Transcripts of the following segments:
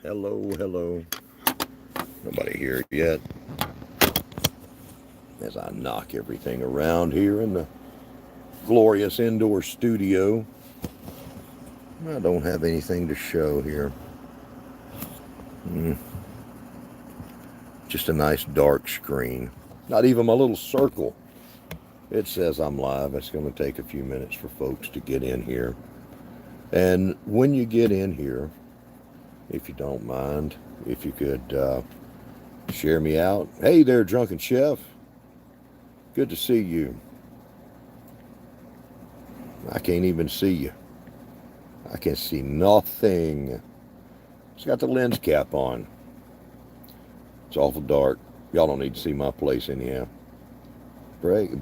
Hello. Nobody here yet. As I knock everything around here in the glorious indoor studio. I don't have anything to show here. Mm, just a nice dark screen. Not even my little circle. It says I'm live. It's going to take a few minutes for folks to get in here. And when you get in here, if you don't mind, if you could share me out. Hey there, Drunken Chef. Good to see you. I can't even see you. I can see nothing. It's got the lens cap on. It's awful dark. Y'all don't need to see my place anyhow.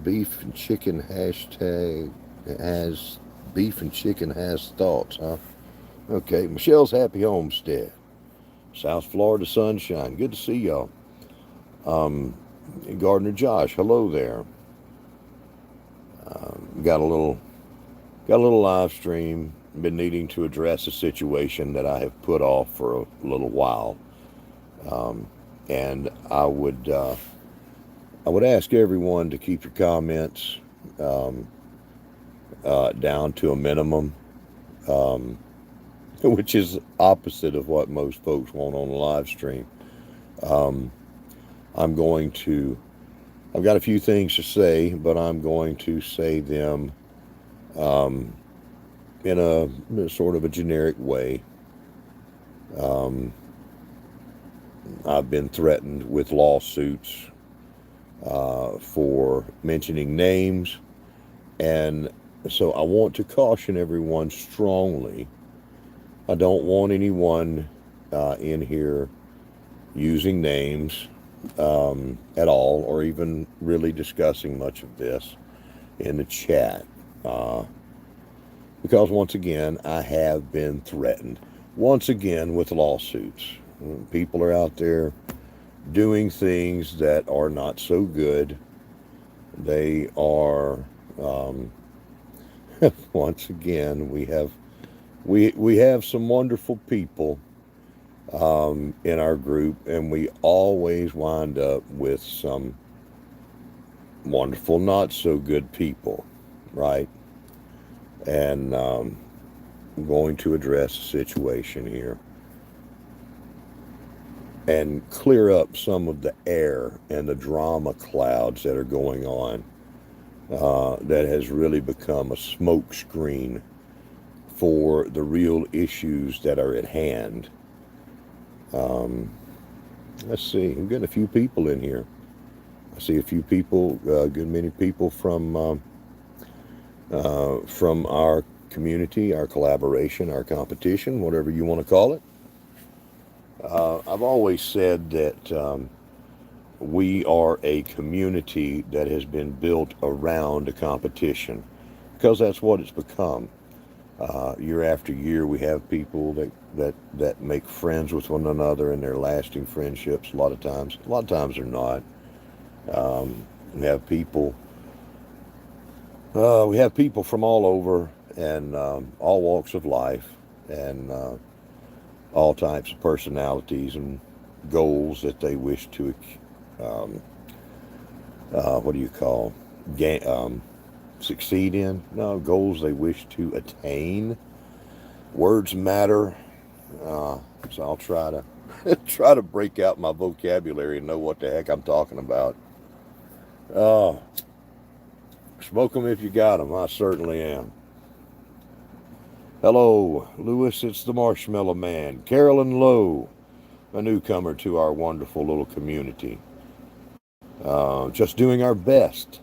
Beef and chicken hashtag has beef and chicken has thoughts, huh? Okay, Michelle's Happy Homestead. South Florida sunshine. Good to see y'all. Gardener Josh, hello there. Got a little live stream. Been needing to address a situation that I have put off for a little while, and I would ask everyone to keep your comments down to a minimum, which is opposite of what most folks want on a live stream. I've got a few things to say, but I'm going to say them in a sort of a generic way. I've been threatened with lawsuits for mentioning names, and so I want to caution everyone strongly. I don't want anyone in here using names at all, or even really discussing much of this in the chat. Because once again, I have been threatened. Once again with lawsuits. People are out there doing things that are not so good. They are, once again, we have some wonderful people in our group, and we always wind up with some wonderful, not so good people, right? And I'm going to address the situation here and clear up some of the air and the drama clouds that are going on that has really become a smoke screen for the real issues that are at hand. Let's see, I'm getting a few people in here. I see a few people, a good many people from our community, our collaboration, our competition, whatever you want to call it. I've always said that we are a community that has been built around a competition, because that's what it's become. Year after year, we have people that make friends with one another, and they're lasting friendships. A lot of times they're not. We have people. We have people from all over, and all walks of life, and all types of personalities and goals that they wish to, what do you call, succeed in? No, goals they wish to attain. Words matter, so I'll try to break out my vocabulary and know what the heck I'm talking about. Smoke them if you got them. I certainly am. Hello, Lewis, it's the Marshmallow Man. Carolyn Lowe, a newcomer to our wonderful little community. Just doing our best.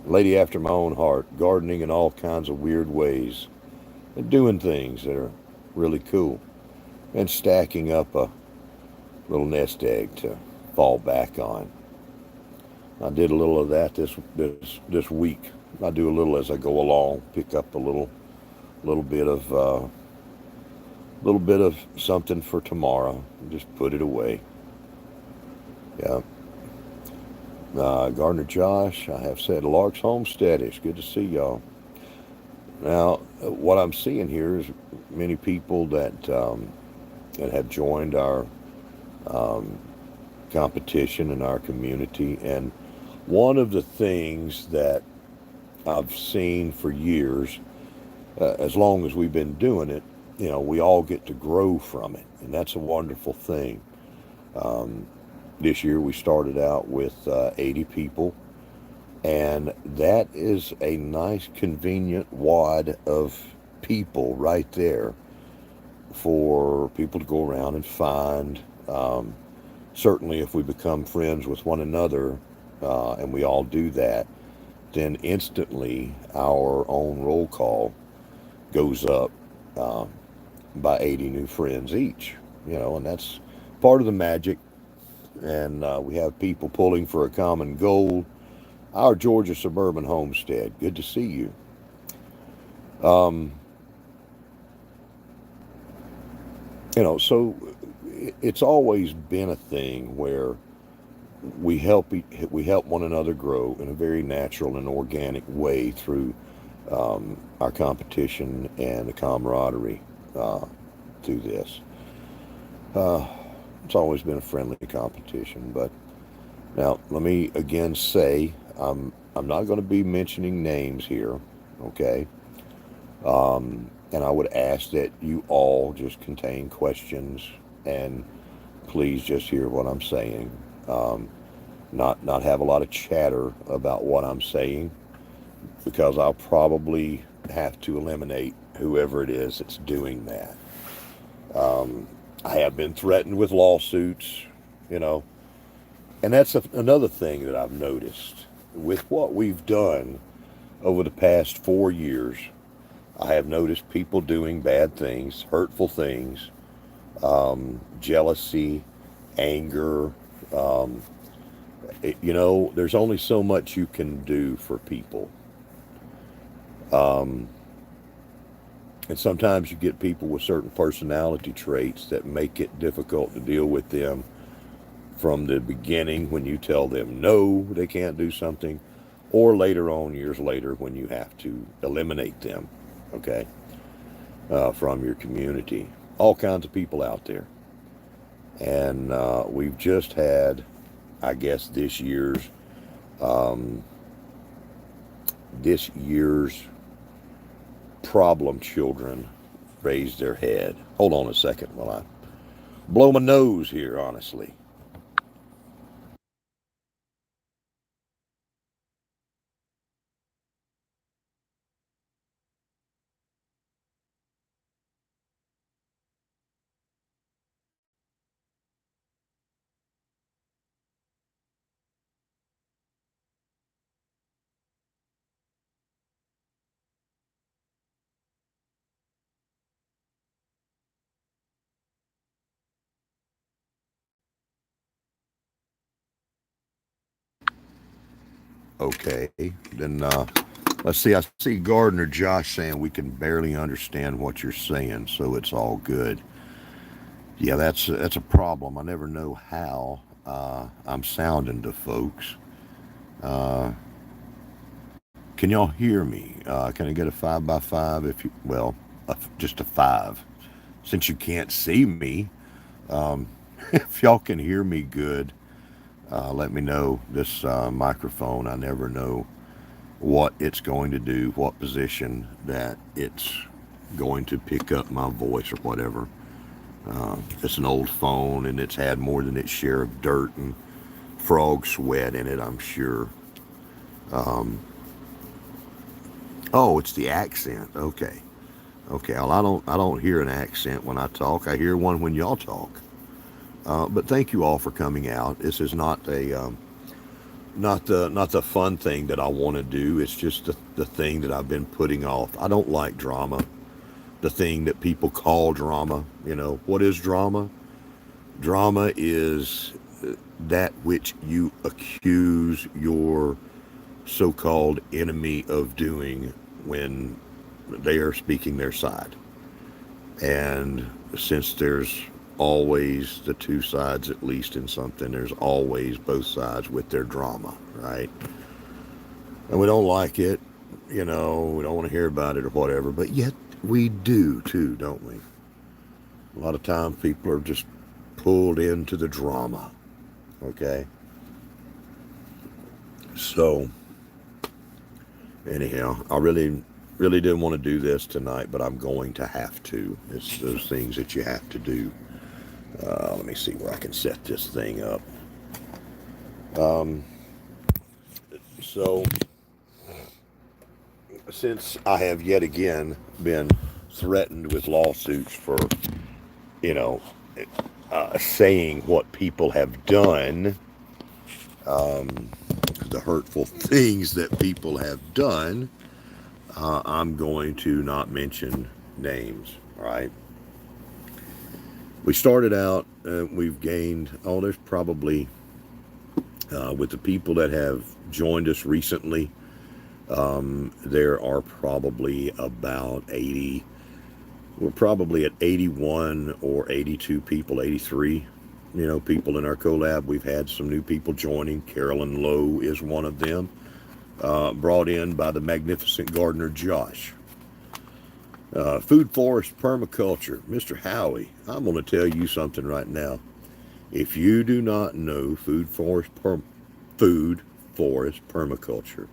Lady after my own heart, gardening in all kinds of weird ways. And doing things that are really cool. And stacking up a little nest egg to fall back on. I did a little of that this week. I do a little as I go along, pick up a little bit of something for tomorrow, and just put it away. Yeah. Gardener Josh, I have said Lark's Homestead. It's good to see y'all. Now, what I'm seeing here is many people that that have joined our um, competition in our community. And one of the things that I've seen for years, as long as we've been doing it, we all get to grow from it. And that's a wonderful thing. Um, this year we started out with 80 people, and that is a nice, convenient wad of people right there for people to go around and find. Um, Certainly, if we become friends with one another, and we all do that, then instantly our own roll call goes up um, by 80 new friends each. And that's part of the magic. And we have people pulling for a common goal. Our Georgia suburban homestead. Good to see you. Um, so it's always been a thing where we help one another grow in a very natural and organic way through our competition and the camaraderie through this. Uh, it's always been a friendly competition, but now let me again say I'm not going to be mentioning names here, okay? And I would ask that you all just contain questions and please just hear what I'm saying. Um, not have a lot of chatter about what I'm saying because I'll probably have to eliminate whoever it is that's doing that. Um, I have been threatened with lawsuits, you know, and that's another thing that I've noticed with what we've done over the past 4 years. I have noticed people doing bad things, hurtful things, jealousy, anger. Um, there's only so much you can do for people. Um, and sometimes you get people with certain personality traits that make it difficult to deal with them from the beginning when you tell them no, they can't do something, or later on, years later, when you have to eliminate them, okay, from your community. All kinds of people out there. And we've just had, I guess, um, this year's problem children raise their head. Hold on a second while I blow my nose here, honestly. Okay, then let's see. I see Gardner Josh saying we can barely understand what you're saying, so it's all good. Yeah, that's a problem. I never know how I'm sounding to folks. Uh, can y'all hear me? Can I get a 5 by 5? If you well, just a 5. Since you can't see me, um, if y'all can hear me good, let me know. This microphone, I never know what it's going to do, what position that it's going to pick up my voice or whatever. It's an old phone and it's had more than its share of dirt and frog sweat in it, I'm sure. Um, oh, it's the accent. Okay. Okay. Well, I don't hear an accent when I talk. I hear one when y'all talk. But thank you all for coming out. This is not the fun thing that I want to do. It's just the thing that I've been putting off. I don't like drama. The thing that people call drama. What is drama? Drama is that which you accuse your so-called enemy of doing when they are speaking their side. And since there's always the two sides, at least in something, there's always both sides with their drama, right? And we don't like it, we don't want to hear about it or whatever, but yet we do too, don't we? A lot of times people are just pulled into the drama. Okay. So anyhow, I really didn't want to do this tonight, but I'm going to have to. It's those things that you have to do. Let me see where I can set this thing up. Um, so, since I have yet again been threatened with lawsuits for, you know, saying what people have done, um, the hurtful things that people have done, I'm going to not mention names, all right? We started out, we've gained, there's probably, with the people that have joined us recently, there are probably about 80, we're probably at 81 or 82 people, 83, people in our collab. We've had some new people joining. Carolyn Lowe is one of them, brought in by the magnificent gardener Josh. Food forest permaculture, Mr. Howie, I'm going to tell you something right now. If you do not know food forest permaculture,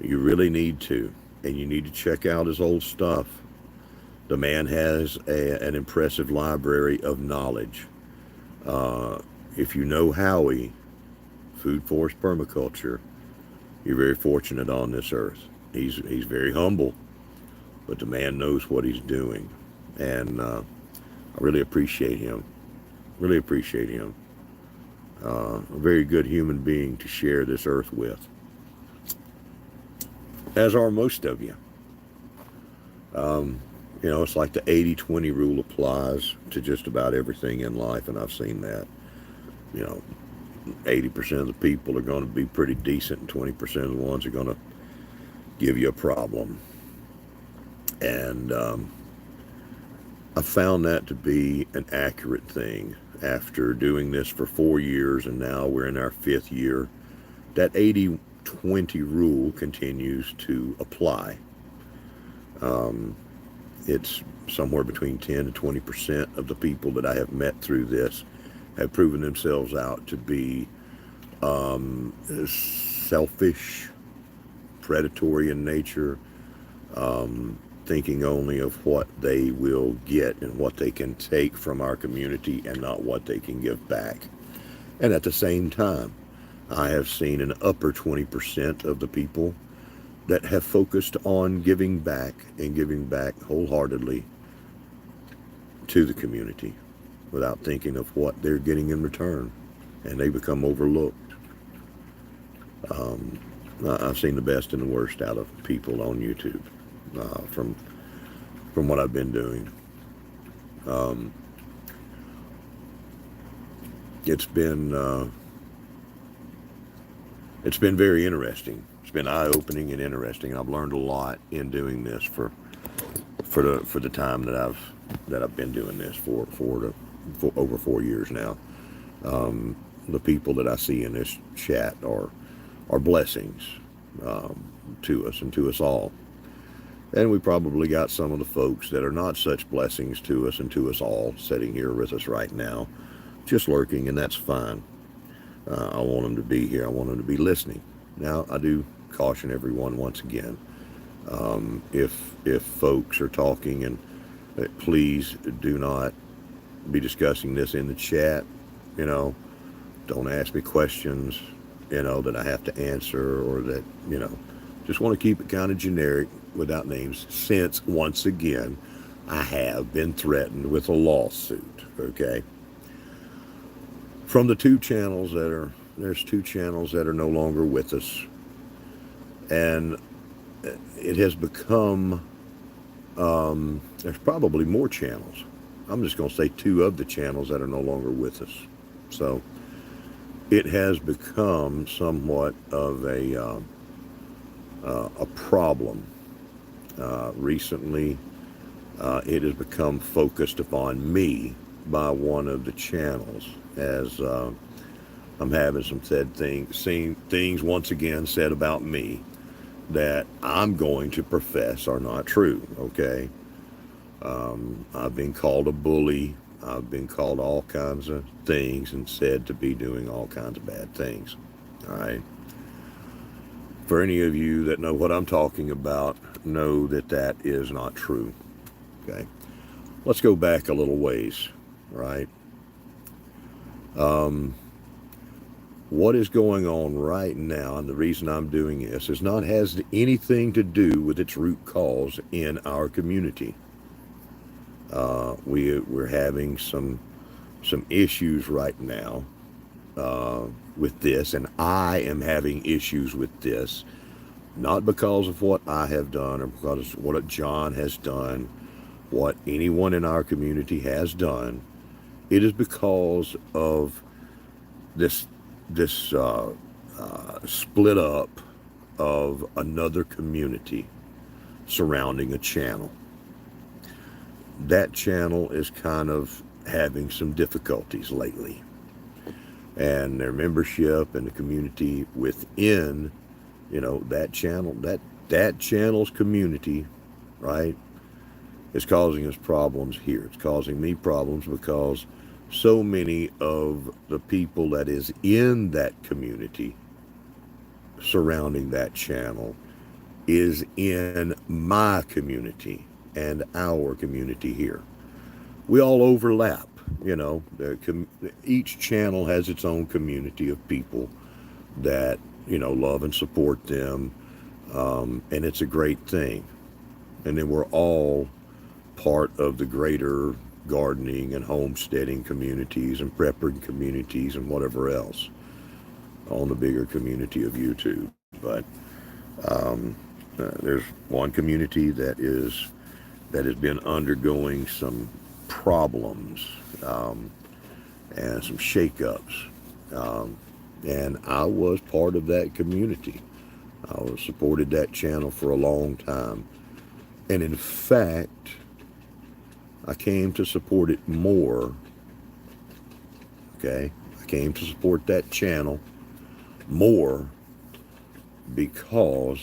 you really need to, and you need to check out his old stuff. The man has an impressive library of knowledge. If you know Howie, food forest permaculture, you're very fortunate on this earth. He's very humble, but the man knows what he's doing, and I really appreciate him. Really appreciate him. A very good human being to share this earth with, as are most of you. It's like the 80-20 rule applies to just about everything in life, and I've seen that. 80% of the people are going to be pretty decent, and 20% of the ones are going to give you a problem. And I found that to be an accurate thing after doing this for 4 years, and now we're in our 5th year. That 80-20 rule continues to apply. It's somewhere between 10 to 20% of the people that I have met through this have proven themselves out to be selfish, predatory in nature, thinking only of what they will get and what they can take from our community and not what they can give back. And at the same time, I have seen an upper 20% of the people that have focused on giving back and giving back wholeheartedly to the community without thinking of what they're getting in return, and they become overlooked. I've seen the best and the worst out of people on YouTube from what I've been doing. It's been very interesting. It's been eye-opening and interesting. I've learned a lot in doing this for the time that I've been doing this for over 4 years now. The people that I see in this chat are blessings to us and to us all. And we probably got some of the folks that are not such blessings to us and to us all sitting here with us right now, just lurking, and that's fine. I want them to be here. I want them to be listening. Now, I do caution everyone once again, if folks are talking, and please do not be discussing this in the chat. Don't ask me questions, that I have to answer, or that, just want to keep it kind of generic without names, since, once again, I have been threatened with a lawsuit, okay? From the there's 2 channels that are no longer with us, and it has become, there's probably more channels. I'm just going to say 2 of the channels that are no longer with us. So it has become somewhat of a problem. Recently, it has become focused upon me by one of the channels, as I'm having some seeing things once again said about me that I'm going to profess are not true, okay? I've been called a bully. I've been called all kinds of things and said to be doing all kinds of bad things. All right. For any of you that know what I'm talking about, know that that is not true. Okay. Let's go back a little ways. Right. What is going on right now, and the reason I'm doing this, is not has anything to do with its root cause in our community. We're having some issues right now with this, and I am having issues with this, not because of what I have done or because of what John has done, what anyone in our community has done. It is because of this split up of another community surrounding a channel. That channel is kind of having some difficulties lately, and their membership and the community within, that channel, that channel's community, right, is causing us problems here. It's causing me problems because so many of the people that is in that community surrounding that channel is in my community and our community here. We all overlap, each channel has its own community of people that, love and support them, and it's a great thing. And then we're all part of the greater gardening and homesteading communities and prepping communities and whatever else on the bigger community of YouTube. But there's one community that has been undergoing some problems and some shakeups, and I was part of that community. I was supported that channel for a long time, and in fact, I came to support it more. Okay, I came to support that channel more because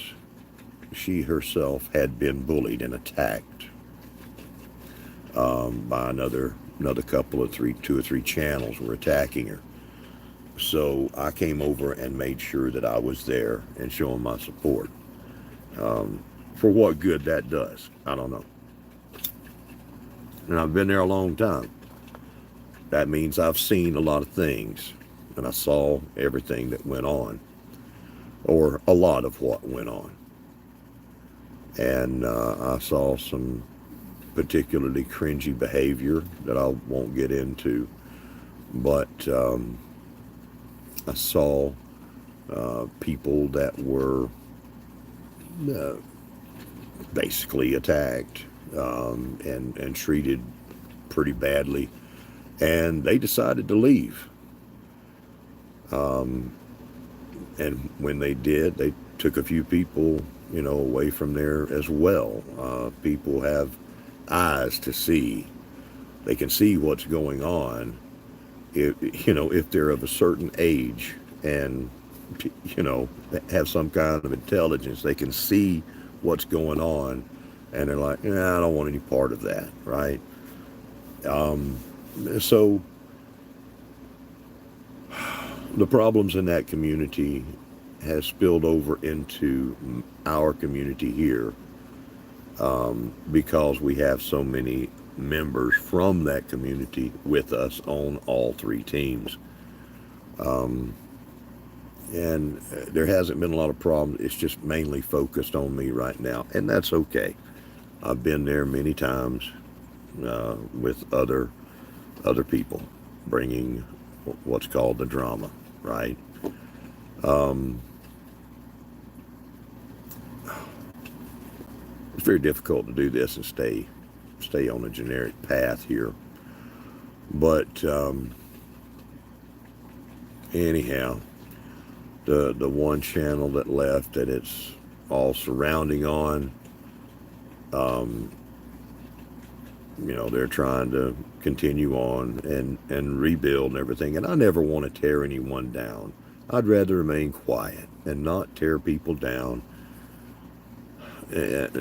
she herself had been bullied and attacked by another couple of two or three channels were attacking her. So I came over and made sure that I was there and showing my support. For what good that does, I don't know. And I've been there a long time. That means I've seen a lot of things, and I saw everything that went on, or a lot of what went on. And I saw some particularly cringy behavior that I won't get into, but I saw people that were basically attacked and treated pretty badly, and they decided to leave. And when they did, they took a few people, away from there as well. People have eyes to see. They can see what's going on. If they're of a certain age and, have some kind of intelligence, they can see what's going on, and they're like, I don't want any part of that, right? So the problems in that community has spilled over into our community here, because we have so many members from that community with us on all three teams. And there hasn't been a lot of problems. It's just mainly focused on me right now, and that's okay. I've been there many times with other people, bringing what's called the drama, right? It's very difficult to do this and stay on a generic path here. But anyhow, the one channel that left that it's all surrounding on, they're trying to continue on and rebuild and everything. And I never want to tear anyone down. I'd rather remain quiet and not tear people down.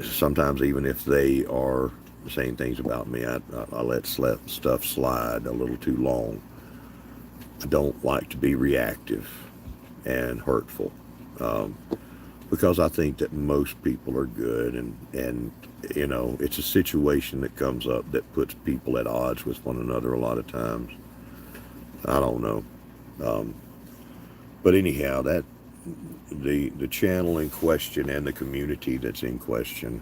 Sometimes even if they are saying things about me. I let stuff slide a little too long. I don't like to be reactive and hurtful, um, because I think that most people are good, and it's a situation that comes up that puts people at odds with one another a lot of times. I don't know. Um, but anyhow, that the channel in question and the community that's in question,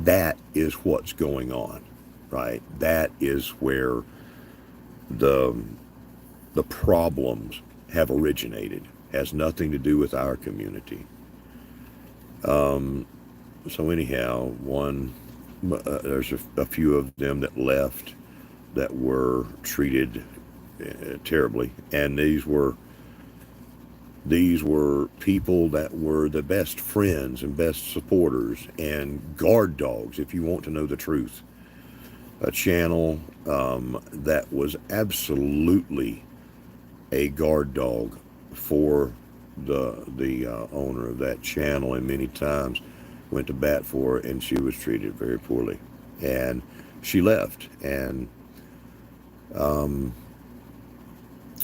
that is what's going on, right? That is where the the problems have originated. Has nothing to do with our community. Um, so anyhow, there's a few of them that left that were treated terribly, and these were people that were the best friends and best supporters and guard dogs, if you want to know the truth. A channel that was absolutely a guard dog for the owner of that channel, and many times went to bat for her, and she was treated very poorly, and she left. And um,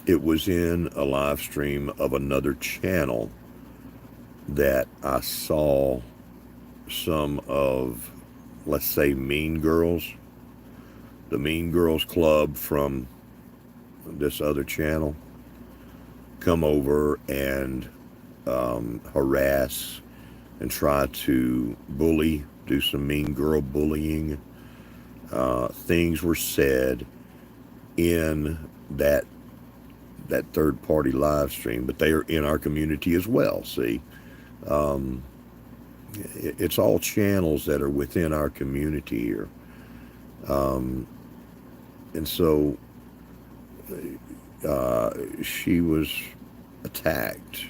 it was in a live stream of another channel that I saw some of, let's say, Mean Girls, the Mean Girls Club from this other channel, come over and harass and try to bully, do some mean girl bullying. Things were said in that third party live stream, but they are in our community as well. See, um, it's all channels that are within our community here, um, and so she was attacked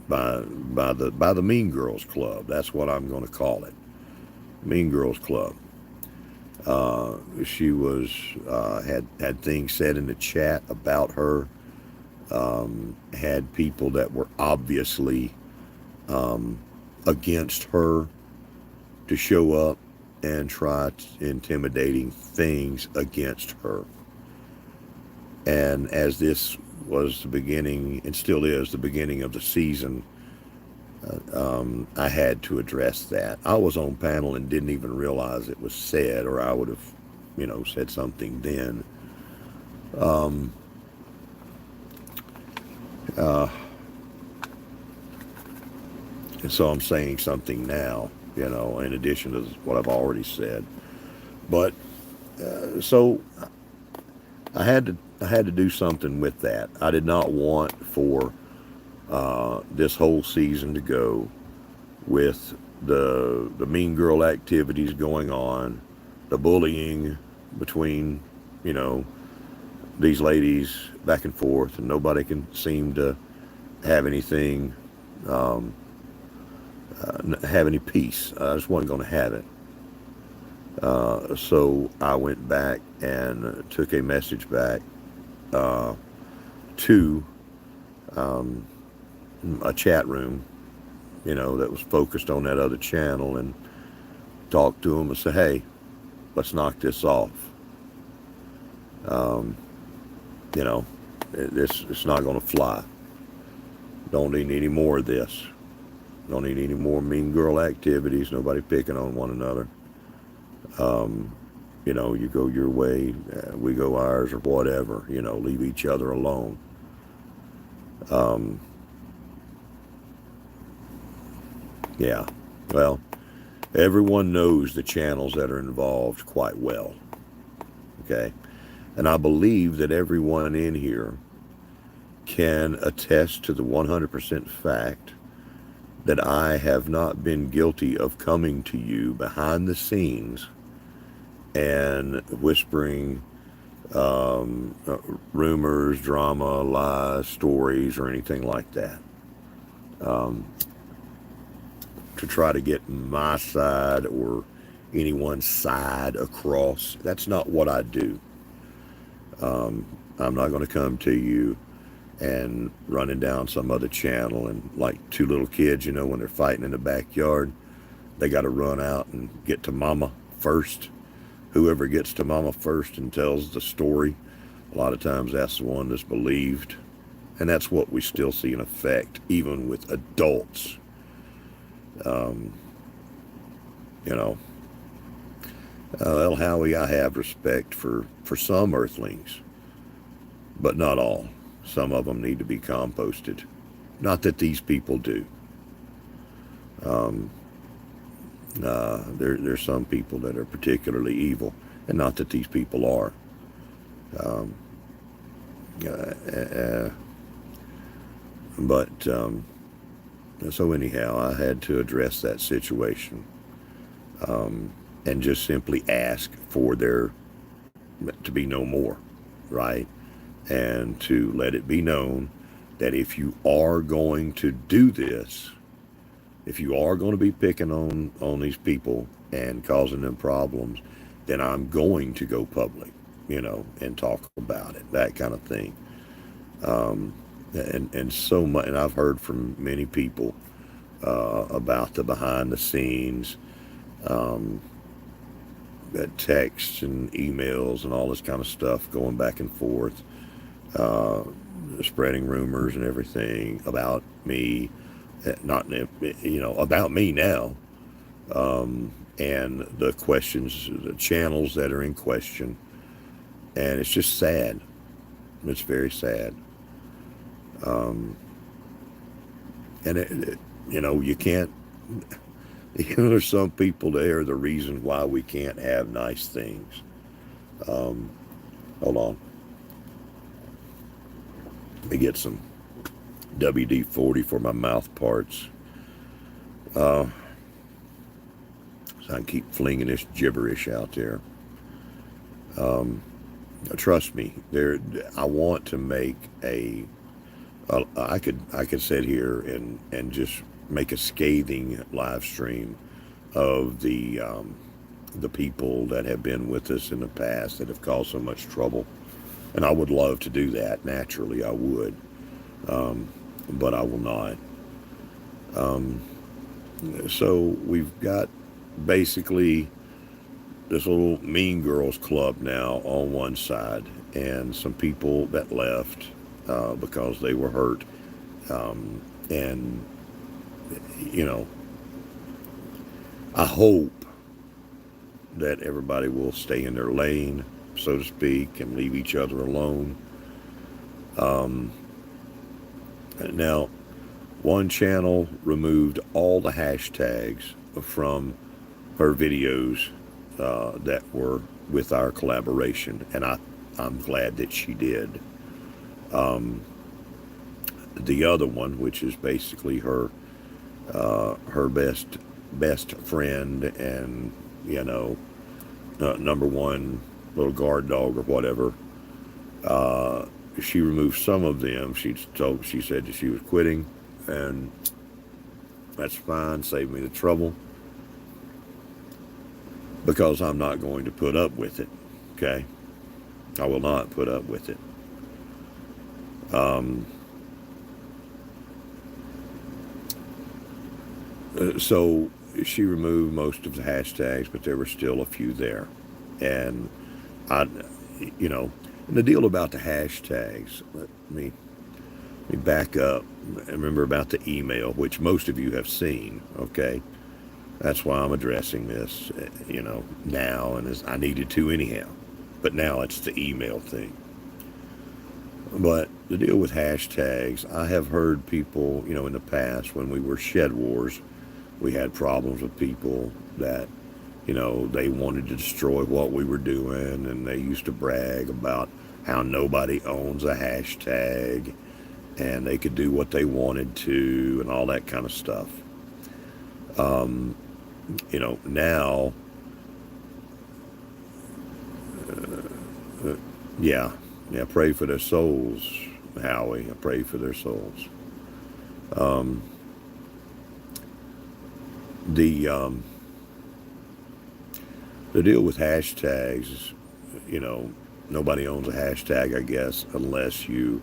by the Mean Girls Club. That's what I'm going to call it, Mean Girls Club. She was had things said in the chat about her. Had people that were obviously against her to show up and try intimidating things against her. And as this was the beginning, and still is the beginning of the season, I had to address that. I was on panel and didn't even realize it was said, or I would have, said something then. Um, uh, and so I'm saying something now, in addition to what I've already said. But so I had to do something with that. I did not want for this whole season to go with the mean girl activities going on, the bullying between these ladies back and forth, and nobody can seem to have anything, have any peace. I just wasn't going to have it. So I went back and took a message back to a chat room, that was focused on that other channel, and talked to them and said, hey, let's knock this off. Um, it's not going to fly. Don't need any more of this. Don't need any more mean girl activities. Nobody picking on one another. You go your way, we go ours, or whatever. Leave each other alone. Yeah. Well, everyone knows the channels that are involved quite well. Okay. And I believe that everyone in here can attest to the 100% fact that I have not been guilty of coming to you behind the scenes and whispering rumors, drama, lies, stories, or anything like that, to try to get my side or anyone's side across. That's not what I do. I'm not going to come to you and running down some other channel, and like two little kids, when they're fighting in the backyard, they got to run out and get to mama first. whoever gets to mama first and tells the story, a lot of times that's the one that's believed. And that's what we still see in effect, even with adults. Um, you know, well, Howie, I have respect for some earthlings, but not all. Some of them need to be composted. Not that these people do. Um, there's some people that are particularly evil, and not that these people are. Um, uh, uh, but so anyhow, I had to address that situation, and just simply ask for there to be no more, right? And to let it be known that if you are going to do this, if you are going to be picking on these people and causing them problems, then I'm going to go public, and talk about it, that kind of thing. Um, and so much, and I've heard from many people about the behind the scenes, um, texts and emails and all this kind of stuff going back and forth, uh, spreading rumors and everything about me, not about me now, and the questions, the channels that are in question, and it's just sad. It's very sad. Um, and you can't. There's some people there, the reason why we can't have nice things. Um, Hold on. Let me get some WD-40 for my mouth parts. So I can keep flinging this gibberish out there. Um, Trust me, I want to make I could sit here and just make a scathing live stream of the people that have been with us in the past that have caused so much trouble, and I would love to do that. Naturally, I would, but I will not. Um, so we've got basically this little Mean Girls Club now on one side, and some people that left because they were hurt. And, I hope that everybody will stay in their lane, so to speak, and leave each other alone. Um, Now, one channel removed all the hashtags from her videos that were with our collaboration, and I'm glad that she did. Um, the other one, which is basically her best friend, and number one little guard dog or whatever. She removed some of them. She said that she was quitting, and that's fine. Saved me the trouble, because I'm not going to put up with it. Okay, I will not put up with it. So she removed most of the hashtags, but there were still a few there. And and the deal about the hashtags, let me back up and remember about the email, which most of you have seen, okay? That's why I'm addressing this, now, and as I needed to anyhow. But now it's the email thing. But the deal with hashtags, I have heard people, in the past when we were Shed Wars, we had problems with people that, they wanted to destroy what we were doing, and they used to brag about how nobody owns a hashtag, and they could do what they wanted to, and all that kind of stuff. Now, yeah, pray for their souls, Howie. I pray for their souls. Um, the the deal with hashtags is, nobody owns a hashtag, I guess, unless you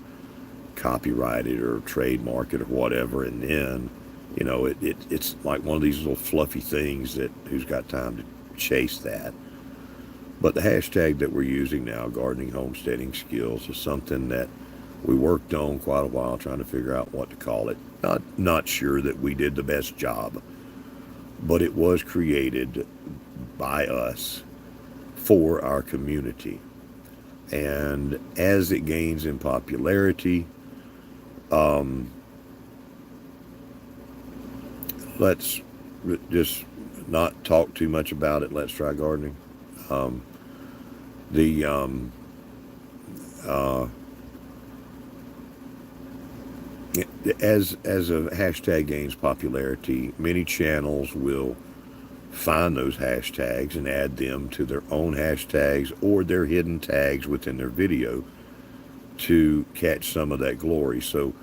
copyright it or trademark it or whatever, and then, it's like one of these little fluffy things that who's got time to chase that. But the hashtag that we're using now, gardening homesteading skills, is something that we worked on quite a while trying to figure out what to call it. Not sure that we did the best job, but it was created by us for our community. And as it gains in popularity, um, let's just not talk too much about it. Let's try gardening. Um, the uh, as a hashtag gains popularity, many channels will find those hashtags and add them to their own hashtags or their hidden tags within their video to catch some of that glory. So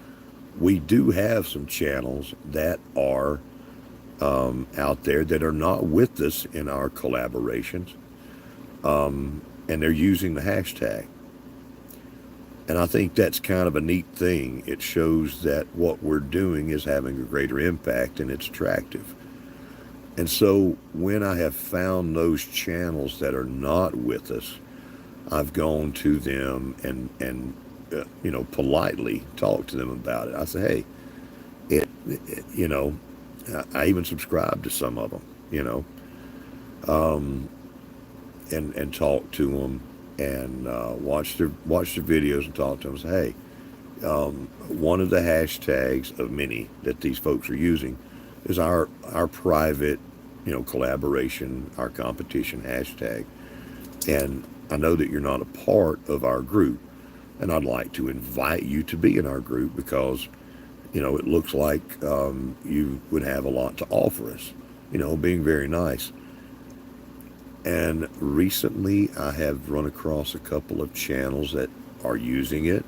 we do have some channels that are out there that are not with us in our collaborations, and they're using the hashtag. And I think that's kind of a neat thing. It shows that what we're doing is having a greater impact and it's attractive. And so when I have found those channels that are not with us, I've gone to them and politely talked to them about it. I say, hey, I even subscribe to some of them, um, and talk to them and watch their videos and talk to them. And say, hey, one of the hashtags of many that these folks are using is our private, collaboration, our competition hashtag. And I know that you're not a part of our group, and I'd like to invite you to be in our group because, it looks like you would have a lot to offer us, being very nice. And recently I have run across a couple of channels that are using it.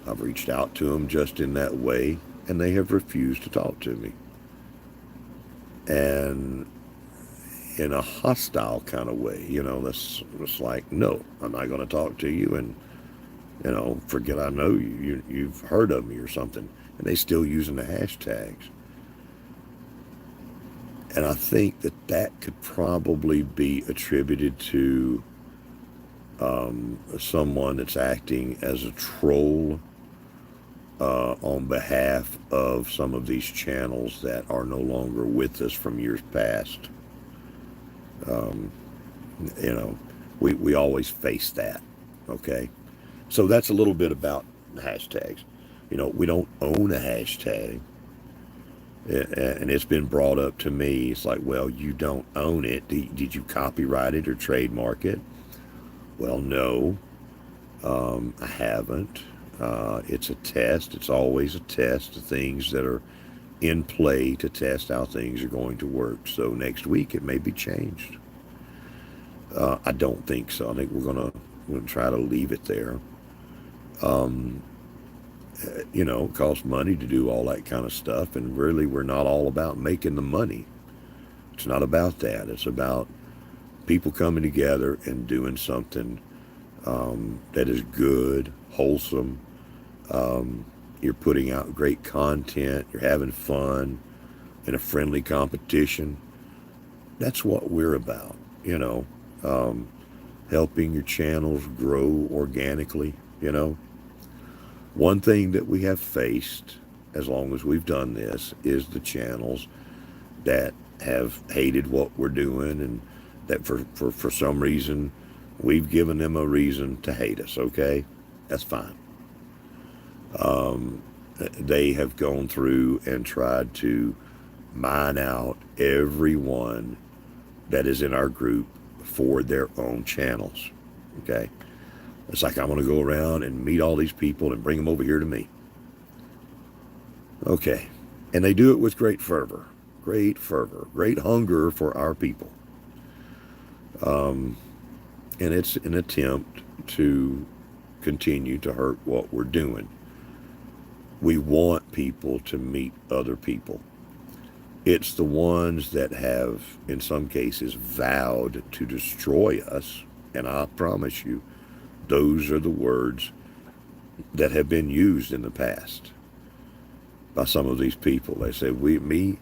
I've reached out to them just in that way, and they have refused to talk to me. And in a hostile kind of way, that's like, no, I'm not going to talk to you, and, forget I know you. You've heard of me or something. And they still using the hashtags. And I think that could probably be attributed to someone that's acting as a troll on behalf of some of these channels that are no longer with us from years past. Um, we always face that, okay? So that's a little bit about hashtags. We don't own a hashtag. And it's been brought up to me. It's like, well, you don't own it. Did you copyright it or trademark it? Well, no, I haven't. It's a test. It's always a test of things that are in play to test how things are going to work. So next week it may be changed. I don't think so. I think we're gonna try to leave it there. Um, it costs money to do all that kind of stuff, and really we're not all about making the money. It's not about that. It's about people coming together and doing something that is good, wholesome. You're putting out great content. You're having fun in a friendly competition. That's what we're about, helping your channels grow organically. One thing that we have faced, as long as we've done this, is the channels that have hated what we're doing, and that for some reason we've given them a reason to hate us, okay? That's fine. They have gone through and tried to mine out everyone that is in our group for their own channels, okay? It's like, I'm going to go around and meet all these people and bring them over here to me. Okay. And they do it with great fervor, great hunger for our people. And it's an attempt to continue to hurt what we're doing. We want people to meet other people. It's the ones that have, in some cases, vowed to destroy us. And I promise you, those are the words that have been used in the past by some of these people. They say, me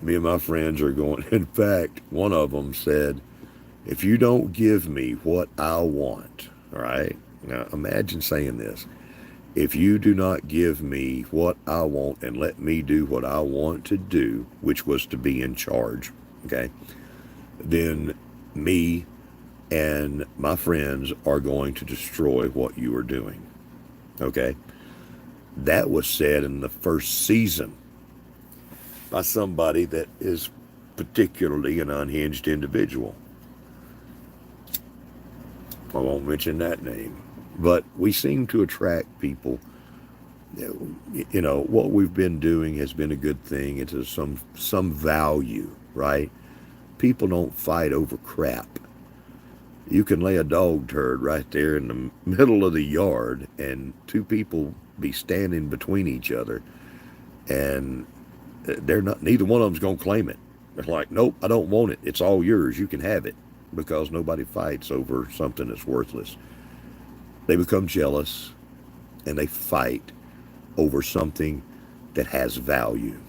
and my friends are going. In fact, one of them said, If you don't give me what I want, all right? Now imagine saying this. If you do not give me what I want and let me do what I want to do, which was to be in charge, okay, then me and my friends are going to destroy what you are doing, okay? That was said in the first season by somebody that is particularly an unhinged individual. I won't mention that name. But we seem to attract people. You know, what we've been doing has been a good thing. It's some value, right? People don't fight over crap. You can lay a dog turd right there in the middle of the yard and two people be standing between each other, and they're not, neither one of them's going to claim it. They're like, nope, I don't want it. It's all yours. You can have it, because nobody fights over something that's worthless. They become jealous and they fight over something that has value,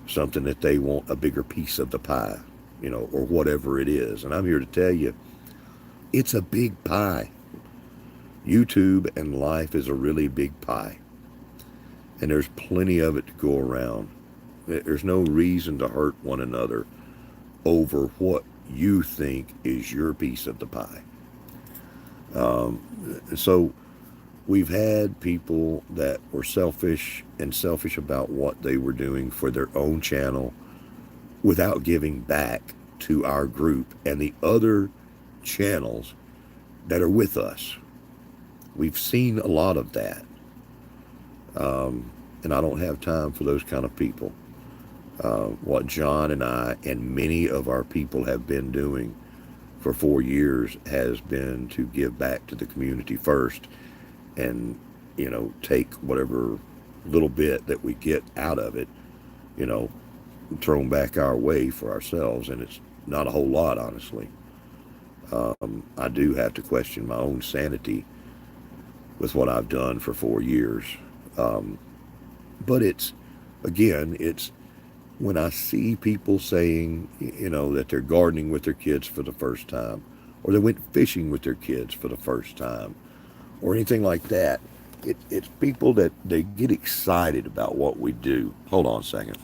something that they want a bigger piece of the pie, you know, or whatever it is. And I'm here to tell you, it's a big pie. YouTube and life is a really big pie. And there's plenty of it to go around. There's no reason to hurt one another over what you think is your piece of the pie. So we've had people that were selfish and selfish about what they were doing for their own channel without giving back to our group and the other channels that are with us. We've seen a lot of that. And I don't have time for those kind of people. What John and I and many of our people have been doing for 4 years has been to give back to the community first, and, you know, take whatever little bit that we get out of it, you know, thrown back our way for ourselves. And it's not a whole lot, honestly. I do have to question my own sanity with what I've done for 4 years. But it's, again, it's when I see people saying, you know, that they're gardening with their kids for the first time, or they went fishing with their kids for the first time, or anything like that, it's people that they get excited about what we do. Hold on a second.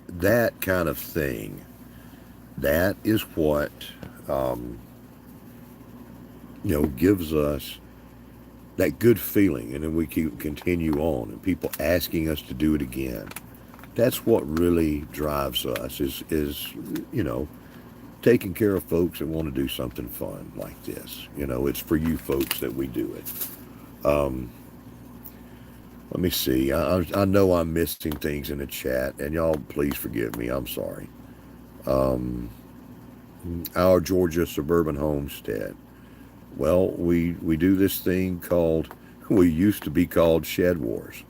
That kind of thing, that is what, um, you know, gives us that good feeling, and then we keep continue on, and people asking us to do it again. That's what really drives us, is, you know, taking care of folks that want to do something fun like this. You know, it's for you folks that we do it. Let me see. I know I'm missing things in the chat, and y'all please forgive me. I'm sorry. Um, our Georgia suburban homestead. Well, we do this thing called, we used to be called Shed Wars,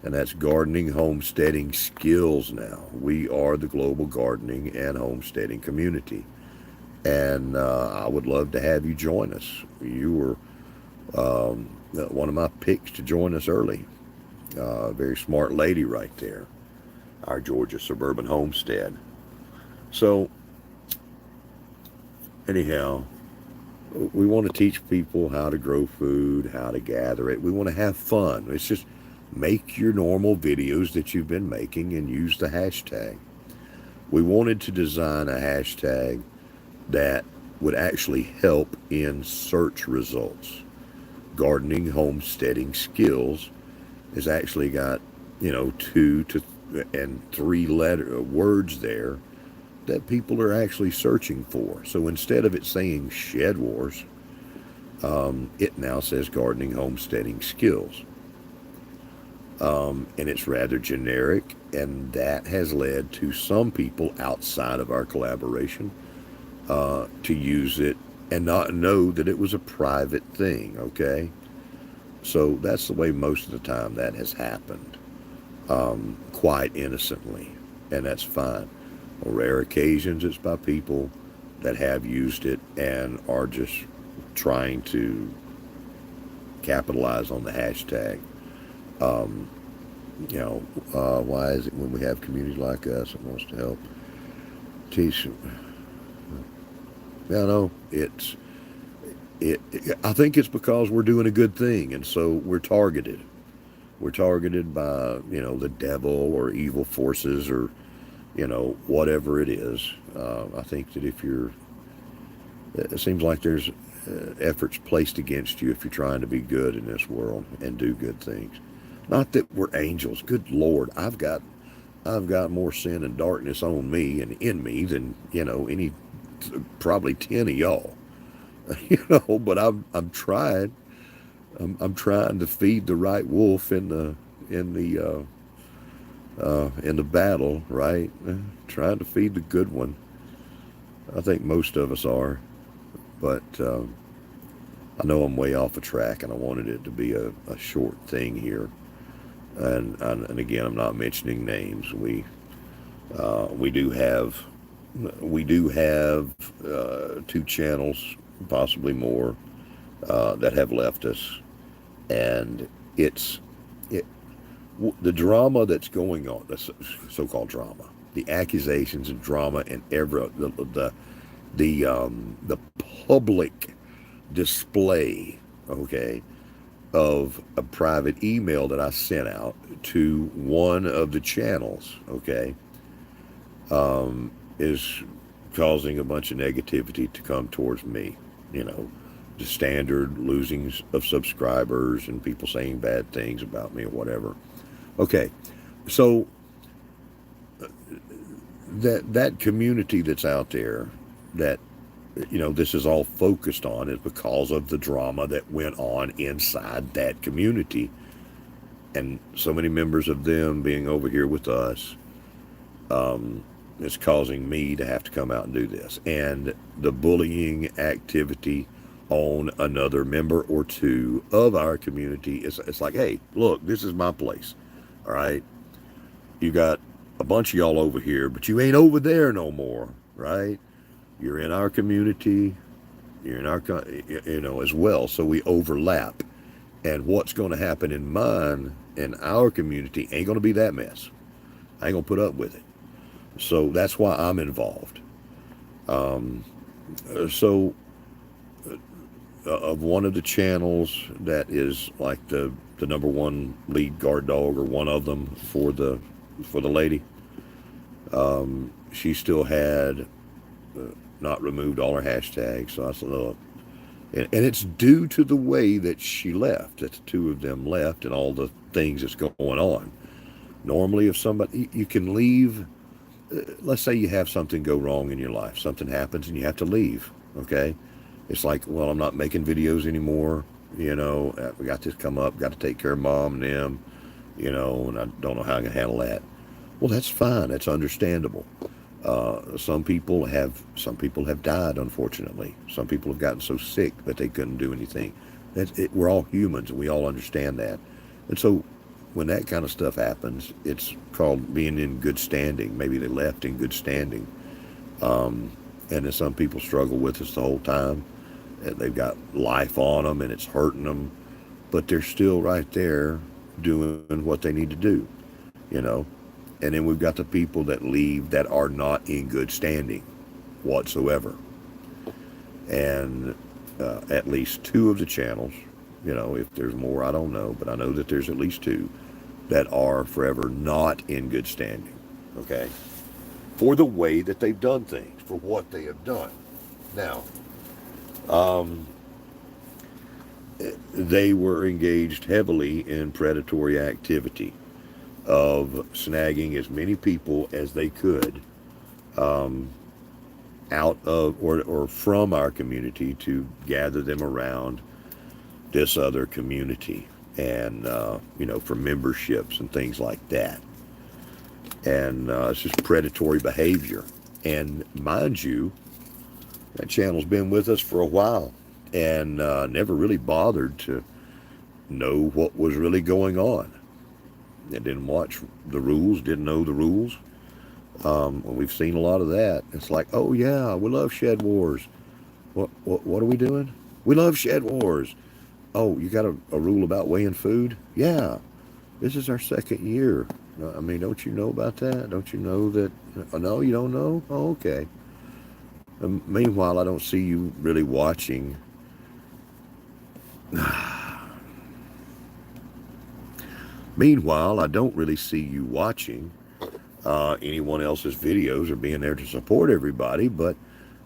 and that's gardening, homesteading skills now. We are the global gardening and homesteading community, and I would love to have you join us. You were one of my picks to join us early. Very smart lady right there, our Georgia suburban homestead. So, anyhow, we want to teach people how to grow food, how to gather it. We want to have fun. It's just make your normal videos that you've been making and use the hashtag. We wanted to design a hashtag that would actually help in search results. Gardening, homesteading skills has actually got, you know, 2 to and 3 letter words there that people are actually searching for. So instead of it saying Shed Wars, it now says gardening, homesteading skills. And it's rather generic, and that has led to some people outside of our collaboration to use it and not know that it was a private thing, okay? So that's the way most of the time that has happened, quite innocently, and that's fine. On rare occasions, it's by people that have used it and are just trying to capitalize on the hashtag. Um, why is it when we have communities like us that wants to help teach? Yeah, no, I think it's because we're doing a good thing, and so we're targeted. We're targeted by the devil or evil forces or whatever it is. I think that if you're, it seems like there's efforts placed against you if you're trying to be good in this world and do good things. Not that we're angels. Good Lord, I've got more sin and darkness on me and in me than any probably 10 of y'all. But I'm trying. I'm trying to feed the right wolf in the battle, right? Trying to feed the good one. I think most of us are, but I know I'm way off a track, and I wanted it to be a short thing here. And again, I'm not mentioning names. We do have two channels, possibly more, that have left us, and it's it the drama that's going on, the so-called drama, the accusations and drama, and the public display, okay, of a private email that I sent out to one of the channels, okay, is causing a bunch of negativity to come towards me. The standard losing of subscribers and people saying bad things about me or whatever. Okay, so that community that's out there that this is all focused on is because of the drama that went on inside that community, and so many members of them being over here with us. It's causing me to have to come out and do this, and the bullying activity on another member or two of our community. It's like, hey, look, this is my place. All right, you got a bunch of y'all over here, but you ain't over there no more, right? You're in our community, you're in our, as well. So we overlap. And what's going to happen in mine, in our community, ain't going to be that mess. I ain't going to put up with it. So that's why I'm involved. So of one of the channels that is like the number one lead guard dog, or one of them for the lady, she still had not removed all her hashtags. So I said, look, and it's due to the way that she left, that the two of them left, and all the things that's going on. Normally, if somebody, you can leave, let's say you have something go wrong in your life, something happens and you have to leave, okay? It's like, well, I'm not making videos anymore, we got this come up, got to take care of mom and them, and I don't know how I can handle that. Well, that's fine, that's understandable. Some people have died, unfortunately. Some people have gotten so sick that they couldn't do anything. We're all humans, and we all understand that. And so when that kind of stuff happens, it's called being in good standing. Maybe they left in good standing. And then some people struggle with this the whole time. And they've got life on them, and it's hurting them. But they're still right there doing what they need to do, And then we've got the people that leave that are not in good standing whatsoever. And at least two of the channels, if there's more, I don't know, but I know that there's at least two that are forever not in good standing, okay? For the way that they've done things, for what they have done. Now, they were engaged heavily in predatory activity of snagging as many people as they could out of or from our community to gather them around this other community, and for memberships and things like that. And it's just predatory behavior. And mind you, that channel's been with us for a while, and never really bothered to know what was really going on. They didn't watch the rules, didn't know the rules. We've seen a lot of that. It's like, oh yeah, we love Shed Wars. What are we doing? We love Shed Wars. Oh, you got a rule about weighing food? Yeah, this is our second year. I mean, don't you know about that? Don't you know that? Oh, no, you don't know? Oh, okay. Meanwhile, I don't see you really watching. Meanwhile, I don't really see you watching anyone else's videos or being there to support everybody, but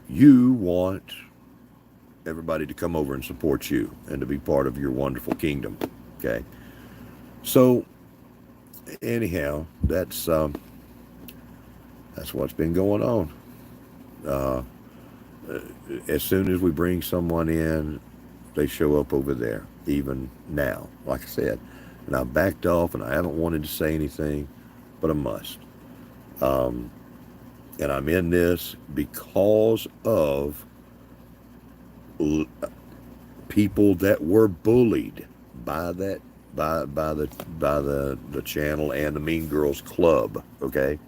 you want everybody to come over and support you and to be part of your wonderful kingdom. Okay. So anyhow, that's what's been going on. Uh, as soon as we bring someone in, they show up over there. Even now, like I said, and I backed off, and I haven't wanted to say anything, but I must. Um, and I'm in this because of people that were bullied by that by the channel and the Mean Girls Club. Okay,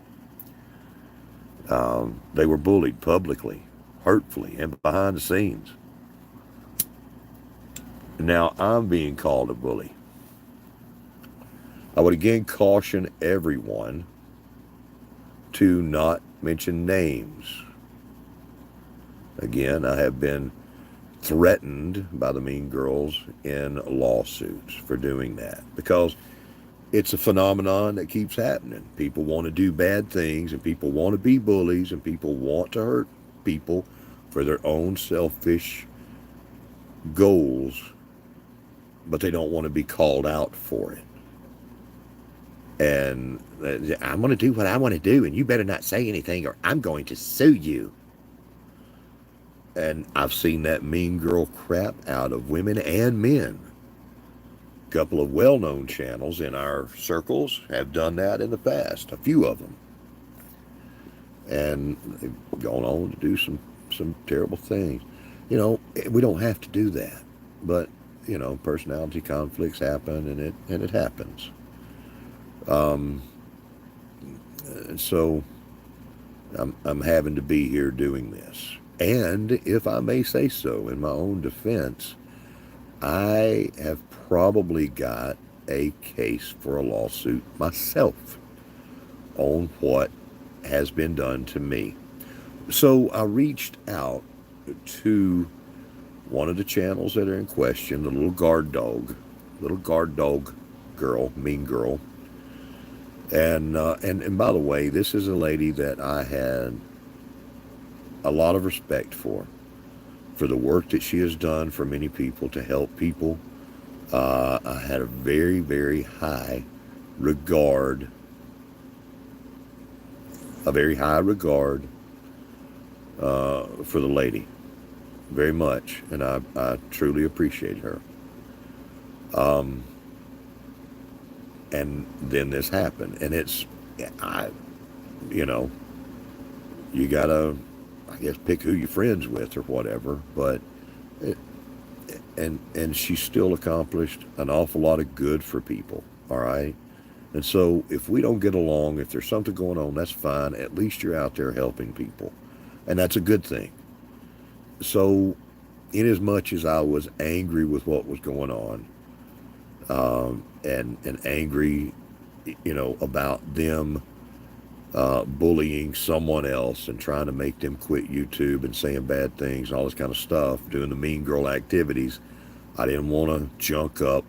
they were bullied publicly, hurtfully, and behind the scenes. Now I'm being called a bully. I would again caution everyone to not mention names. Again, I have been threatened by the Mean Girls in lawsuits for doing that because it's a phenomenon that keeps happening. People want to do bad things, and people want to be bullies, and people want to hurt people for their own selfish goals, but they don't want to be called out for it. And I'm going to do what I want to do, and you better not say anything or I'm going to sue you. And I've seen that mean girl crap out of women and men. A couple of well-known channels in our circles have done that in the past, a few of them. And they've gone on to do some terrible things. You know, we don't have to do that. But, you know, personality conflicts happen, and it happens. So I'm having to be here doing this. And if I may say so, in my own defense, I have probably got a case for a lawsuit myself on what has been done to me. So I reached out to one of the channels that are in question, the little guard dog girl, mean girl. And by the way, this is a lady that I had a lot of respect for the work that she has done for many people to help people. I had a very, very high regard, for the lady, very much, and I truly appreciate her. And then this happened, and you gotta, I guess, pick who you're friends with or whatever, but and she still accomplished an awful lot of good for people, all right? And so if we don't get along, if there's something going on, that's fine. At least you're out there helping people, and that's a good thing. So in as much as I was angry with what was going on, and angry, about them bullying someone else and trying to make them quit YouTube and saying bad things and all this kind of stuff, doing the mean girl activities. I didn't want to junk up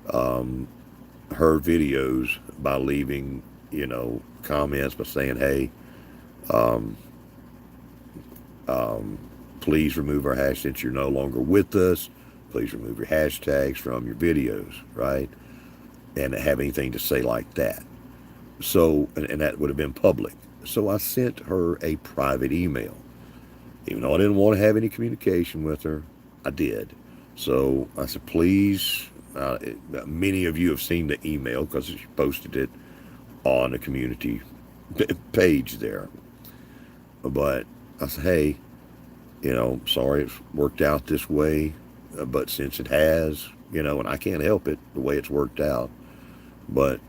her videos by leaving, comments by saying, hey, please remove our hash since you're no longer with us. Please remove your hashtags from your videos, right? And have anything to say like that. So, and that would have been public. So I sent her a private email. Even though I didn't want to have any communication with her, I did. So I said, please, many of you have seen the email because she posted it on the community page there. But I said, hey, sorry it's worked out this way, but since it has, and I can't help it the way it's worked out, but,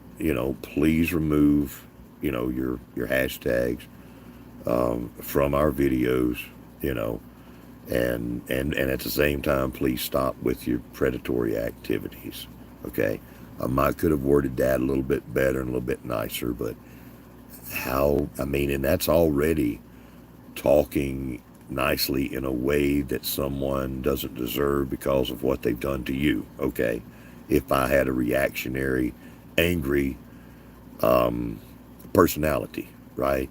please remove, your hashtags from our videos, And at the same time, please stop with your predatory activities. Okay, I might could have worded that a little bit better and a little bit nicer, but how, I mean, and that's already talking nicely in a way that someone doesn't deserve because of what they've done to you. Okay, if I had a reactionary, angry personality, right?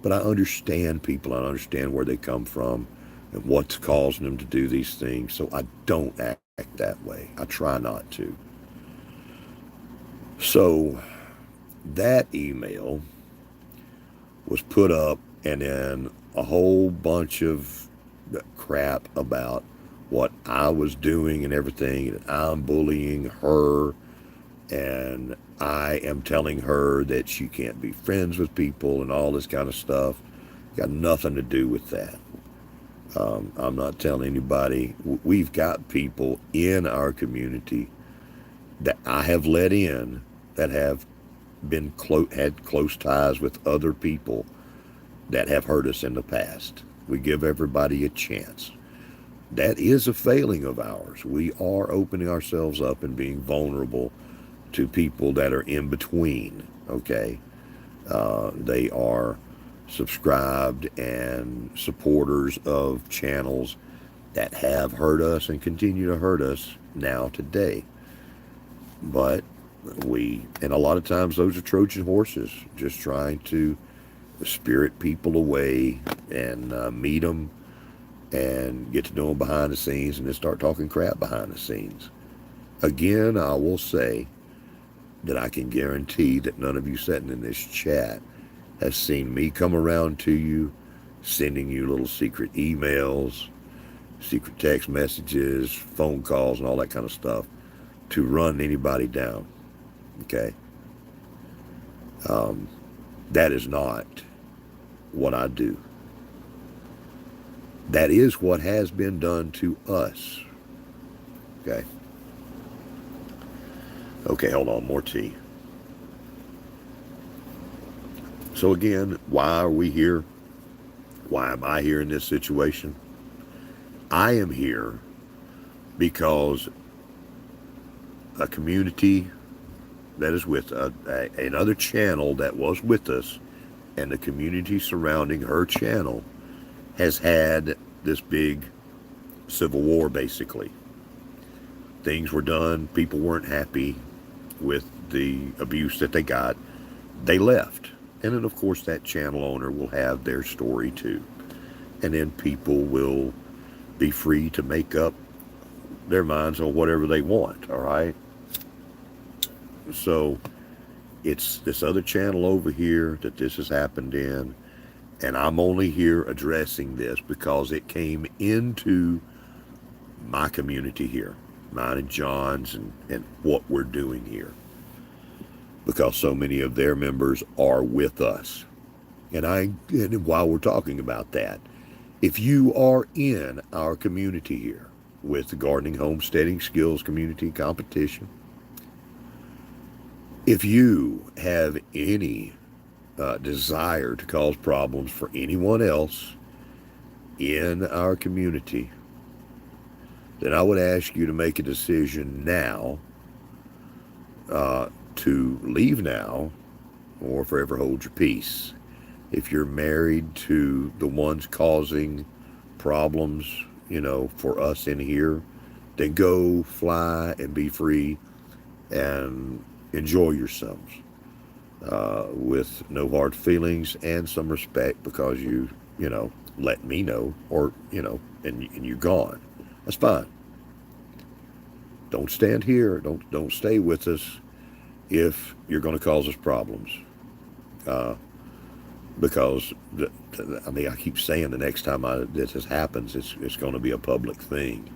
But I understand people. I understand where they come from and what's causing them to do these things. So I don't act that way. I try not to. So that email was put up, and then a whole bunch of crap about what I was doing and everything, and I'm bullying her, and I am telling her that she can't be friends with people and all this kind of stuff. Got nothing to do with that. I'm not telling anybody. We've got people in our community that I have let in that have had close ties with other people that have hurt us in the past. We give everybody a chance. That is a failing of ours. We are opening ourselves up and being vulnerable to people that are in between. Okay, they are subscribed and supporters of channels that have hurt us and continue to hurt us now today. But and a lot of times those are Trojan horses, just trying to spirit people away and meet them and get to know them behind the scenes and then start talking crap behind the scenes. Again, I will say that I can guarantee that none of you sitting in this chat has seen me come around to you, sending you little secret emails, secret text messages, phone calls, and all that kind of stuff to run anybody down. Okay? That is not what I do. That is what has been done to us. Okay? Okay, hold on, more tea. So again, why are we here? Why am I here in this situation? I am here because a community that is with another channel that was with us, and the community surrounding her channel has had this big civil war, basically. Things were done, people weren't happy with the abuse that they got, they left. And then, of course, that channel owner will have their story too. And then people will be free to make up their minds on whatever they want, all right? So it's this other channel over here that this has happened in, and I'm only here addressing this because it came into my community here, mine and John's, and what we're doing here, because so many of their members are with us. And while we're talking about that, if you are in our community here with the Gardening Homesteading Skills Community Competition, if you have any desire to cause problems for anyone else in our community, then I would ask you to make a decision now to leave now or forever hold your peace. If you're married to the ones causing problems, for us in here, then go fly and be free and enjoy yourselves with no hard feelings and some respect because you let me know, or, and you're gone. That's fine. Don't stand here. Don't stay with us if you're going to cause us problems. Because, I keep saying the next time this happens, it's going to be a public thing.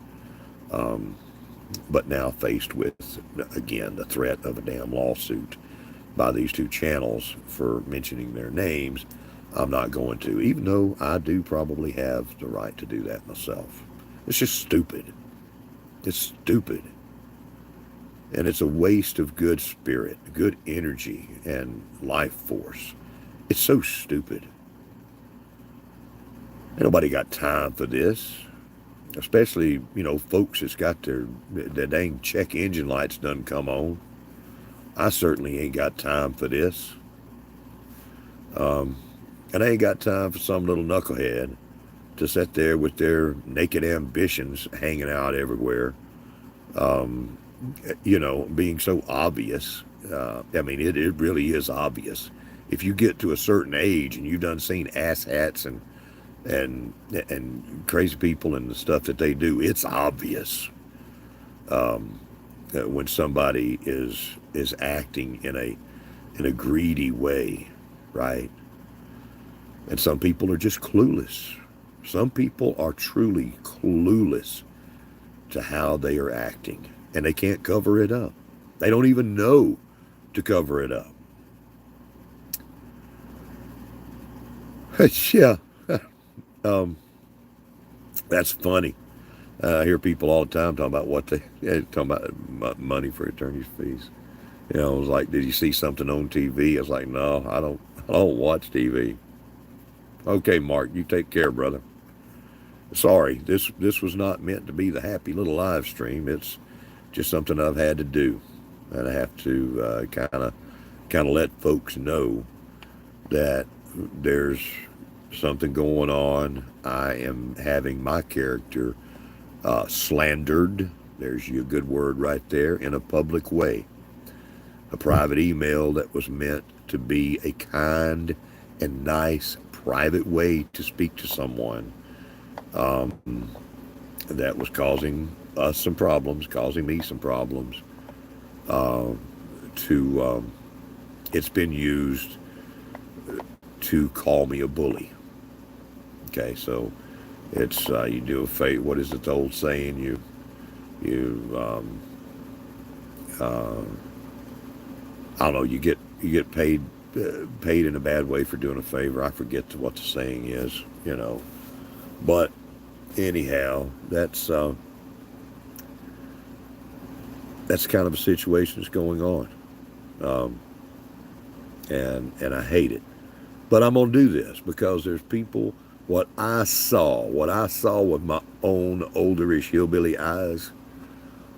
But now faced with, again, the threat of a damn lawsuit by these two channels for mentioning their names, I'm not going to, even though I do probably have the right to do that myself. It's just stupid. It's stupid. And it's a waste of good spirit, good energy, and life force. It's so stupid. Ain't nobody got time for this. especially, folks that's got their dang check engine lights done come on. I certainly ain't got time for this. Um, and I ain't got time for some little knucklehead to sit there with their naked ambitions hanging out everywhere, um, being so obvious. I mean, it really is obvious. If you get to a certain age and you've done seen ass hats and crazy people and the stuff that they do, it's obvious um, when somebody is acting in a greedy way, right? And some people are just clueless. Some people are truly clueless to how they are acting, and they can't cover it up. They don't even know to cover it up. Yeah, um, that's funny. I hear people all the time talking about talking about money for attorney's fees. I was like, did you see something on TV? I was like, no, I don't watch TV. Okay, Mark, you take care, brother. Sorry, this was not meant to be the happy little live stream. It's just something I've had to do, and I have to kind of let folks know that there's something going on. I am having my character slandered. There's your good word right there, in a public way. A private email that was meant to be a kind and nice private way to speak to someone, um, that was causing us some problems, causing me some problems. Uh, to It's been used to call me a bully. Okay, so it's you do a fate. What is it, the old saying? You uh, I don't know. You get paid in a bad way for doing a favor. I forget what the saying is. But anyhow, that's kind of a situation that's going on, um, and I hate it. But I'm gonna do this because there's people. What I saw with my own olderish hillbilly eyes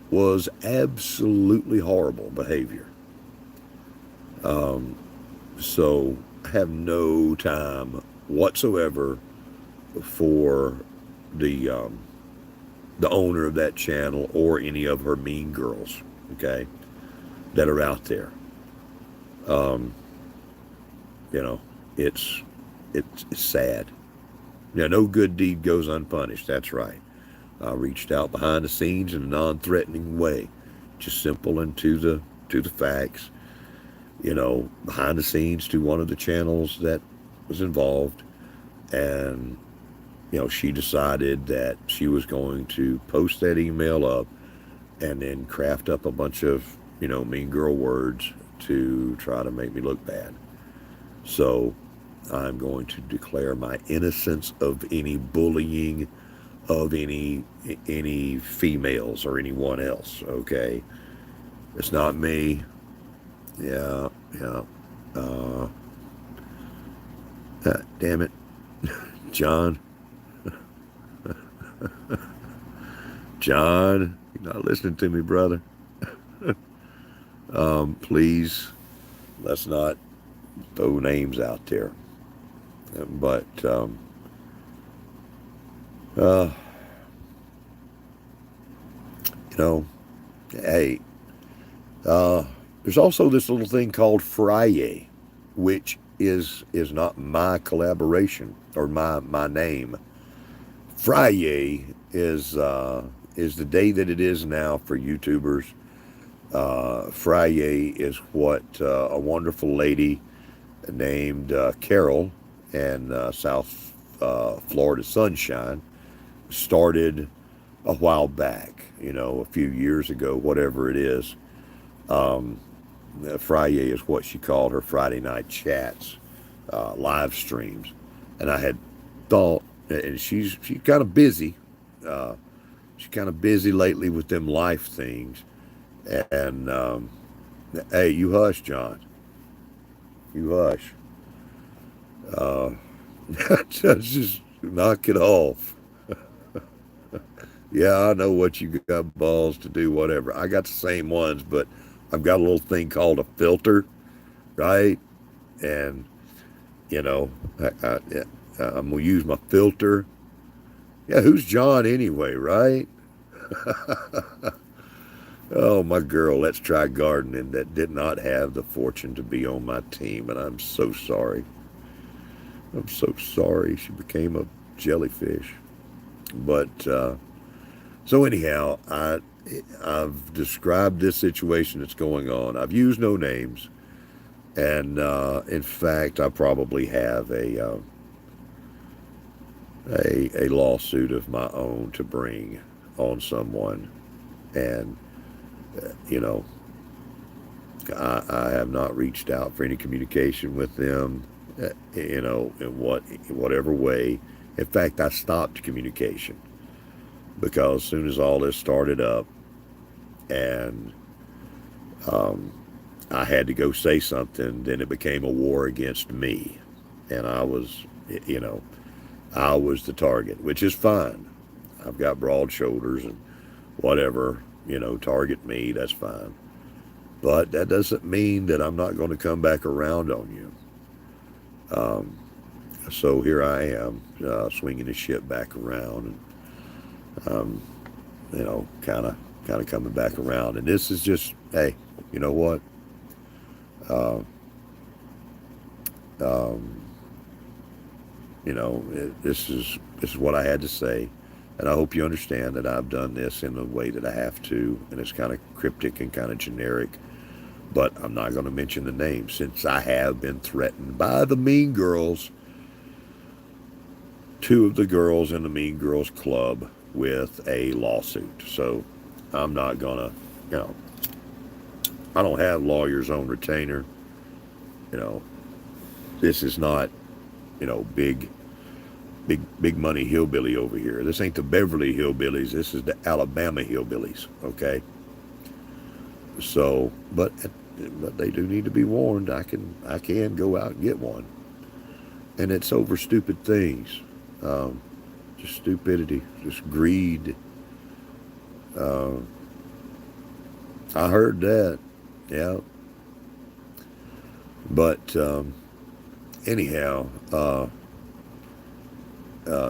was absolutely horrible behavior. Um, so I have no time whatsoever for the um, the owner of that channel or any of her mean girls, okay, that are out there. Um, you know, it's it's sad. No good deed goes unpunished. That's right. I reached out behind the scenes in a non-threatening way, just simple and to the facts. Behind the scenes to one of the channels that was involved, and she decided that she was going to post that email up and then craft up a bunch of mean girl words to try to make me look bad. So I'm going to declare my innocence of any bullying of any females or anyone else. Okay, it's not me. Yeah, yeah. Uh, Damn it, John. John, you're not listening to me, brother. Please, let's not throw names out there. But uh, you know, hey, there's also this little thing called Friday, which is not my collaboration or my name. Friday is the day that it is now for YouTubers. Friday is what a wonderful lady named Carol and South Florida Sunshine started a while back, a few years ago, whatever it is. Um, Friday is what she called her Friday night chats, live streams. And I had thought, and she's kind of busy. Uh, she's kind of busy lately with them life things. And hey, you hush, John. You hush. Uh, just knock it off. Yeah, I know what you got balls to do, whatever. I got the same ones, but I've got a little thing called a filter, right? And, you know, yeah, I'm going to use my filter. Yeah, who's John anyway, right? Oh, my girl, let's try gardening that did not have the fortune to be on my team, and I'm so sorry. I'm so sorry she became a jellyfish. But so anyhow, I've described this situation that's going on. I've used no names, and in fact, I probably have a lawsuit of my own to bring on someone, and you know, I have not reached out for any communication with them, in whatever way. In fact, I stopped communication because as soon as all this started up, and um, I had to go say something, then it became a war against me, and you know, I was the target, which is fine. I've got broad shoulders and whatever, target me, that's fine. But that doesn't mean that I'm not going to come back around on you. Um, so here I am, swinging the ship back around, and kind of coming back around. And this is just, hey, you know what? Uh, um, this is what I had to say, and I hope you understand that I've done this in the way that I have to, and it's kind of cryptic and kind of generic. But I'm not going to mention the name since I have been threatened by the Mean Girls, two of the girls in the Mean Girls Club, with a lawsuit. So I'm not going to, you know, I don't have lawyers on retainer. You know, this is not, big money hillbilly over here. This ain't the Beverly Hillbillies. This is the Alabama Hillbillies. Okay. So, but they do need to be warned. I can go out and get one, and it's over stupid things, um, just stupidity, just greed. Uh, I heard that, yeah. But anyhow,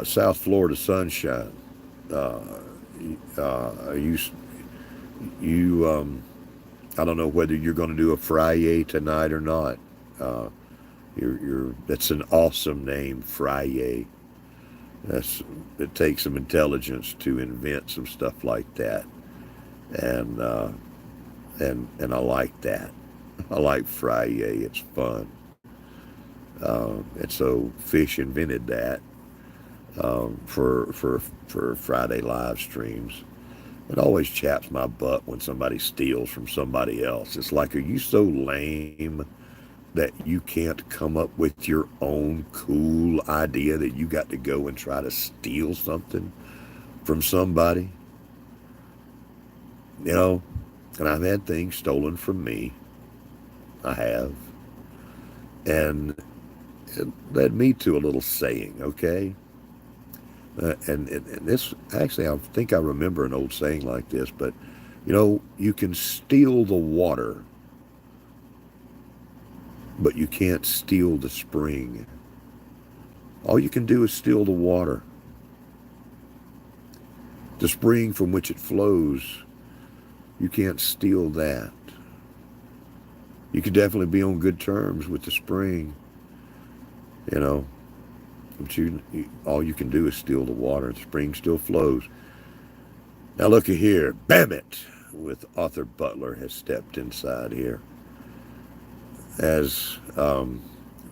South Florida sunshine. Uh, you you I don't know whether you're going to do a Friday tonight or not. Uh, that's an awesome name, Friday. That's it takes some intelligence to invent some stuff like that, and and I like that. I like Friday. It's fun, and so Fish invented that for Friday live streams. It always chaps my butt when somebody steals from somebody else. It's like, are you so lame that you can't come up with your own cool idea that you got to go and try to steal something from somebody? You know, and I've had things stolen from me. I have. And it led me to a little saying, okay? And this, actually, I think I remember an old saying like this, but you can steal the water, but you can't steal the spring. All you can do is steal the water. The spring from which it flows, you can't steal that. You can definitely be on good terms with the spring, you know, but all you can do is steal the water. The spring still flows. Now looky here, bam it, with Arthur Butler has stepped inside here. As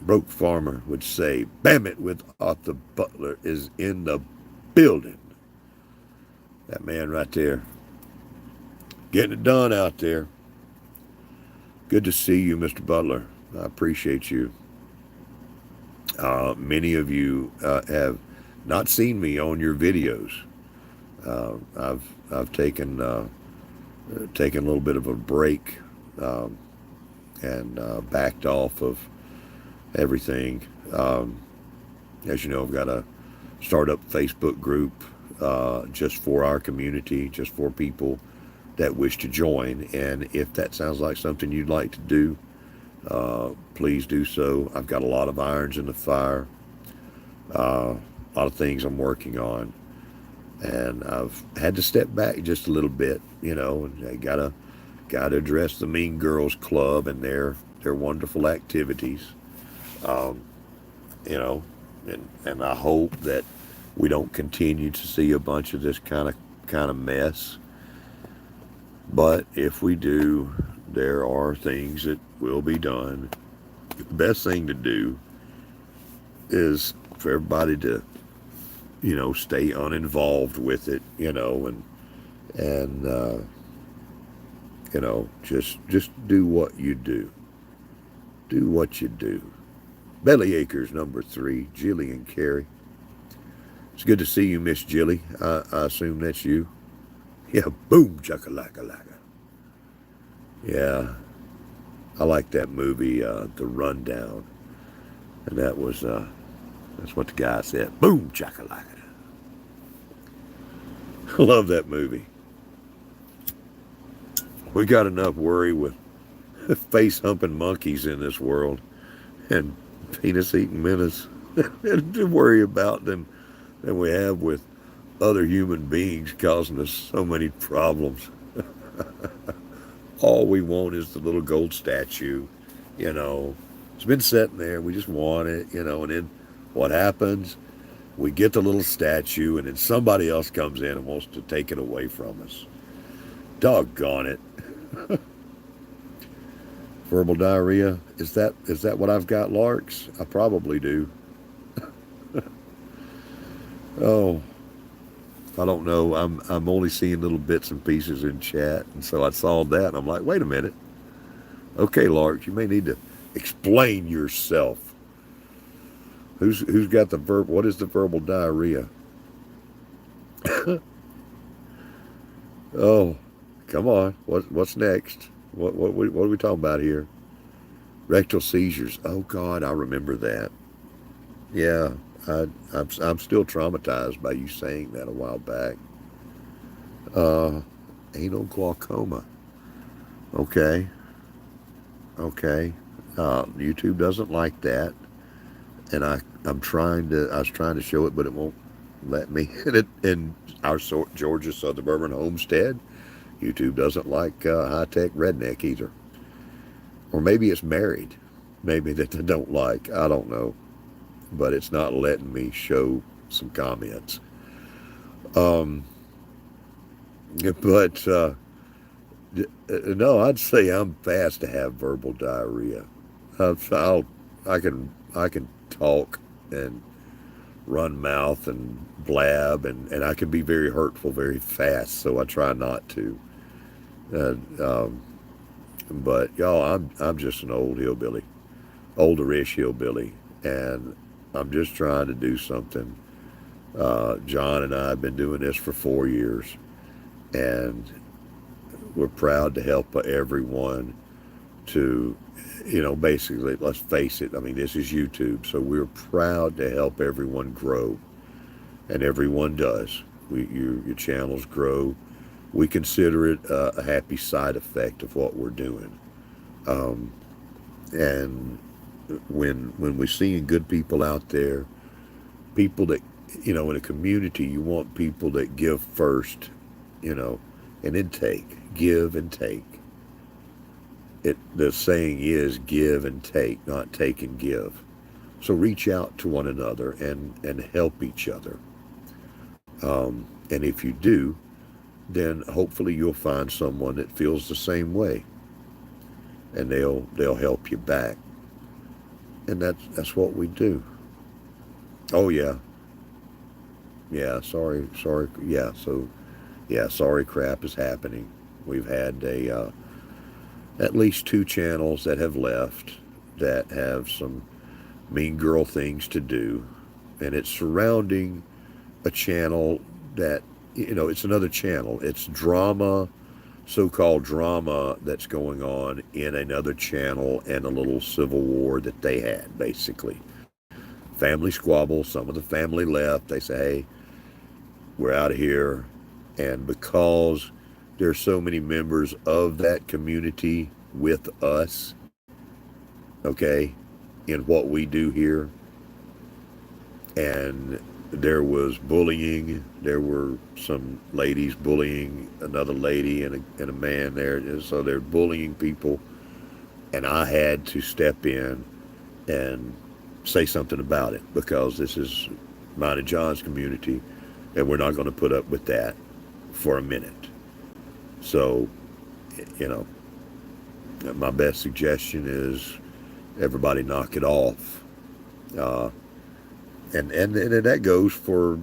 Broke Farmer would say, bam it with Arthur Butler is in the building. That man right there, getting it done out there. Good to see you, Mr. Butler. I appreciate you. Many of you have not seen me on your videos. I've taken a little bit of a break, and backed off of everything. As you know, I've got a startup Facebook group just for our community, just for people that wish to join. And if that sounds like something you'd like to do, please do so. I've got a lot of irons in the fire, a lot of things I'm working on, and I've had to step back just a little bit, and I gotta address the Mean Girls Club and their wonderful activities, um, you know, and I hope that we don't continue to see a bunch of this kind of mess. But if we do, there are things that will be done. The best thing to do is for everybody to, stay uninvolved with it, and just do what you do. Do what you do. Belly Acres #3, Jilly and Carrie. It's good to see you, Miss Jilly. I assume that's you. Yeah, boom, chakalaka laka. Yeah, I like that movie, The Rundown, and that's what the guy said. Boom, chakalaka. I love that movie. We got enough worry with face humping monkeys in this world and penis eating menace to worry about than we have with other human beings causing us so many problems. All we want is the little gold statue, you know. It's been sitting there. We just want it, and then what happens? We get the little statue, and then somebody else comes in and wants to take it away from us. Doggone it. Verbal diarrhea. Is that what I've got, Larks? I probably do. Oh, I don't know. I'm only seeing little bits and pieces in chat, and so I saw that, and I'm like, wait a minute. Okay, Larks, you may need to explain yourself. Who's got the verb? What is the verbal diarrhea? Oh, come on. What's next? What are we talking about here? Rectal seizures. Oh God, I remember that. Yeah, I'm still traumatized by you saying that a while back. Uh, Anal glaucoma. Okay, okay. YouTube doesn't like that, and I was trying to show it, but it won't let me. In our Georgia suburban homestead, YouTube doesn't like high-tech redneck either. Or maybe it's married. Maybe that they don't like. I don't know. But it's not letting me show some comments. Um, but no, I'd say I'm fast to have verbal diarrhea. I can talk and run mouth and blab, and I can be very hurtful very fast. So I try not to. And, but y'all, I'm just an old hillbilly, olderish hillbilly, and I'm just trying to do something. John and I have been doing this for 4 years, and we're proud to help everyone to, basically, let's face it. I mean, this is YouTube, so we're proud to help everyone grow, and everyone does. Your channels grow. We consider it a happy side effect of what we're doing. And when we're seeing good people out there, people that, in a community, you want people that give first, and then take, give and take. The saying is give and take, not take and give. So reach out to one another and help each other. And if you do, then hopefully you'll find someone that feels the same way, and they'll help you back. And that's what we do. Oh yeah, sorry, yeah. So yeah, sorry crap is happening. We've had at least 2 channels that have left that have some mean girl things to do, and it's surrounding a channel that, it's another channel. It's drama, so-called drama that's going on in another channel, and a little civil war that they had, basically. Family squabble. Some of the family left. They say, hey, We're out here, and because there's so many members of that community with us, okay, in what we do here, and there was bullying. There were some ladies bullying another lady and a man there. And so they're bullying people, and I had to step in and say something about it because this is mine and John's community, and we're not going to put up with that for a minute. So, you know, my best suggestion is everybody knock it off. Uh, and that goes for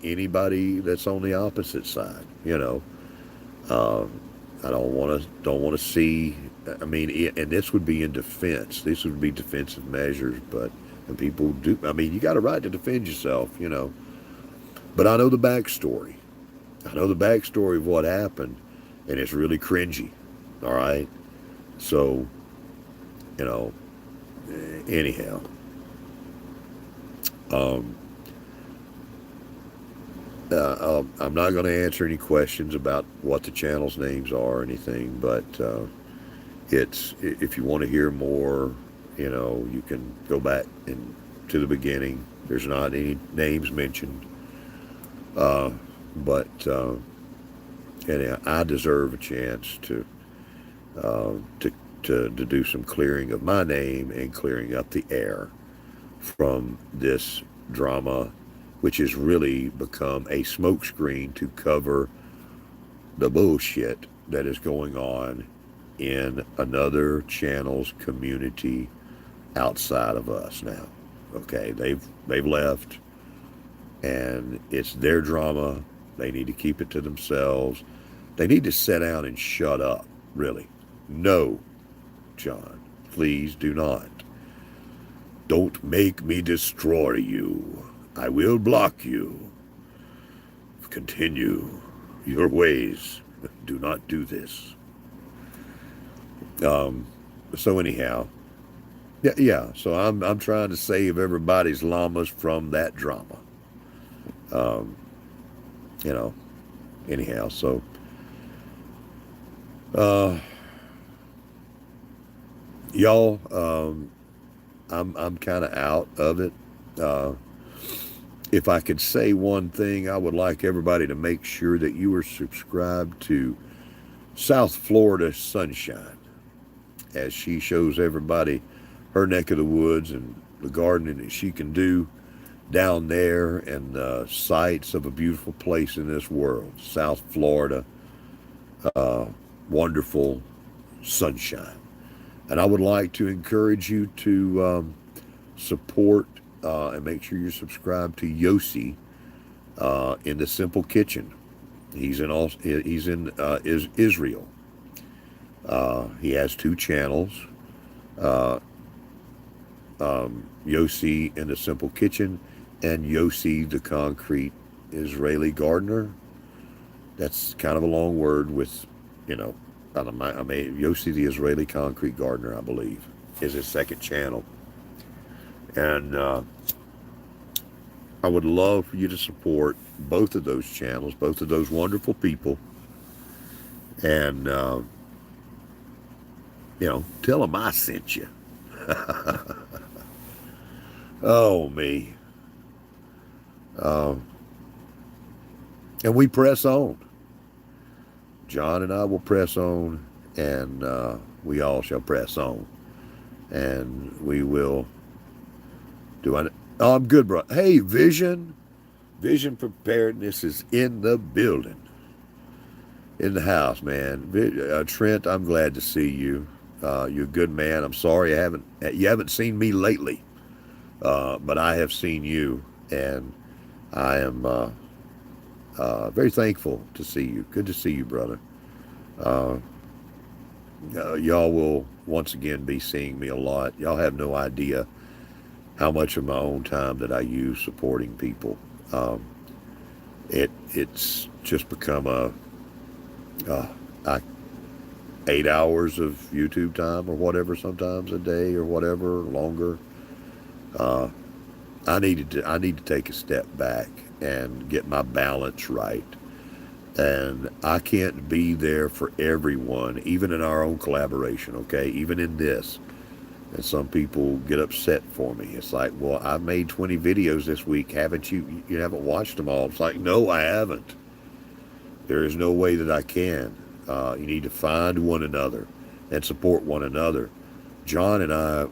anybody that's on the opposite side. You know, uh, I don't want to see. I mean, and this would be in defense. This would be defensive measures, but and people do. I mean, you got a right to defend yourself. You know, but I know the backstory. I know the backstory of what happened, and it's really cringy. All right, so you know. Anyhow. Um, I'm not going to answer any questions about what the channel's names are or anything, but it's if you want to hear more, you know, you can go back to the beginning. There's not any names mentioned, but and I deserve a chance uh, to to do some clearing of my name and clearing up the air from this drama, which has really become a smokescreen to cover the bullshit that is going on in another channel's community outside of us now. Okay, they've left, and it's their drama. They need to keep it to themselves. They need to sit down and shut up, really. No, John, please do not. Don't make me destroy you. I will block you. Continue your ways. Do not do this. So anyhow, yeah. So I'm trying to save everybody's llamas from that drama. Um, you know. Anyhow, so uh, y'all, I'm kind of out of it. Uh, if I could say one thing, I would like everybody to make sure that you are subscribed to South Florida Sunshine, as she shows everybody her neck of the woods and the gardening that she can do down there and sights of a beautiful place in this world. South Florida, uh, wonderful sunshine. And I would like to encourage you to support and make sure you're subscribed to Yossi in the Simple Kitchen. He's in Israel. He has two channels. Uh, Yossi in the Simple Kitchen and Yossi the Concrete Israeli Gardener. That's kind of a long word with, you know, I mean, Yossi the Israeli Concrete Gardener, I believe, is his second channel. And I would love for you to support both of those channels, both of those wonderful people. And, you know, tell them I sent you. Oh, me. And we press on. John and I will press on, and we all shall press on. And we will oh, I'm good, bro. Hey, Vision Preparedness is in the building. In the house, man. Trent, I'm glad to see you. You're a good man. I'm sorry you haven't seen me lately. But I have seen you, and I am very thankful to see you. Good to see you, brother. Y'all will once again be seeing me a lot. Y'all have no idea how much of my own time that I use supporting people. It's just become uh, 8 hours of YouTube time or whatever, sometimes a day or whatever, longer. I need to take a step back and get my balance right. And I can't be there for everyone, even in our own collaboration, okay? Even in this. And some people get upset for me. It's like, well, I've made 20 videos this week. Haven't you? You haven't watched them all. It's like, no, I haven't. There is no way that I can. You need to find one another and support one another. John and I,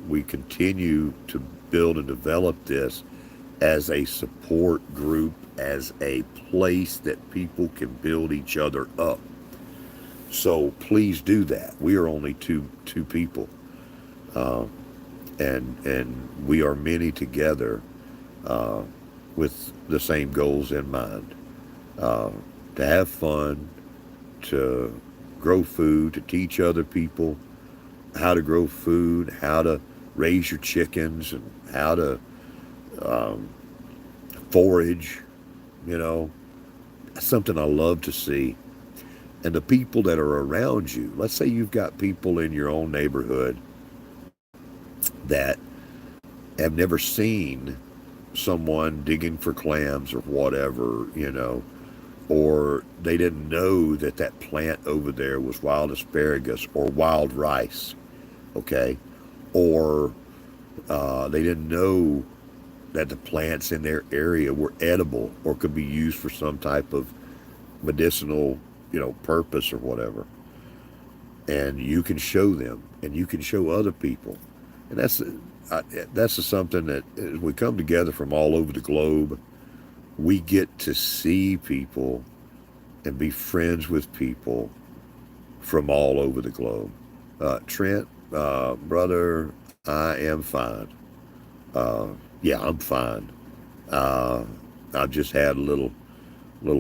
we continue to build and develop this as a support group, as a place that people can build each other up. So please do that. We are only two people, uh, and we are many together uh, with the same goals in mind. Uh, to have fun, to grow food, to teach other people how to grow food, how to raise your chickens, and how to um, forage. You know, that's something I love to see. And the people that are around you, let's say you've got people in your own neighborhood that have never seen someone digging for clams or whatever, or they didn't know that that plant over there was wild asparagus or wild rice, okay? Or they didn't know that the plants in their area were edible or could be used for some type of medicinal, purpose or whatever. And you can show them, and you can show other people. And that's something that as we come together from all over the globe, we get to see people and be friends with people from all over the globe. Trent, brother, I am fine. Uh, yeah, I'm fine. Uh, I've just had a little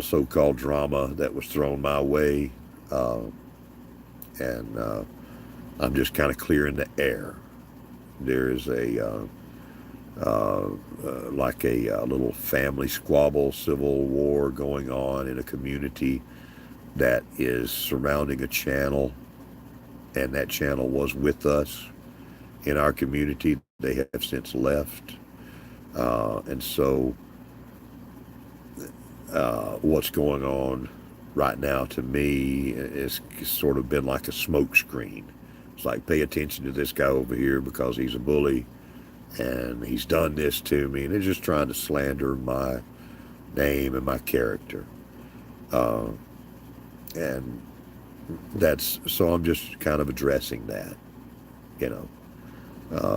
so-called drama that was thrown my way, uh, and I'm just kind of clearing the air. There is like a little family squabble, civil war going on in a community that is surrounding a channel, and that channel was with us in our community. They have since left, and so what's going on right now to me is sort of been like a smoke screen. It's like, pay attention to this guy over here because he's a bully and he's done this to me, and they're just trying to slander my name and my character. Uh, and that's so I'm just kind of addressing that, you know.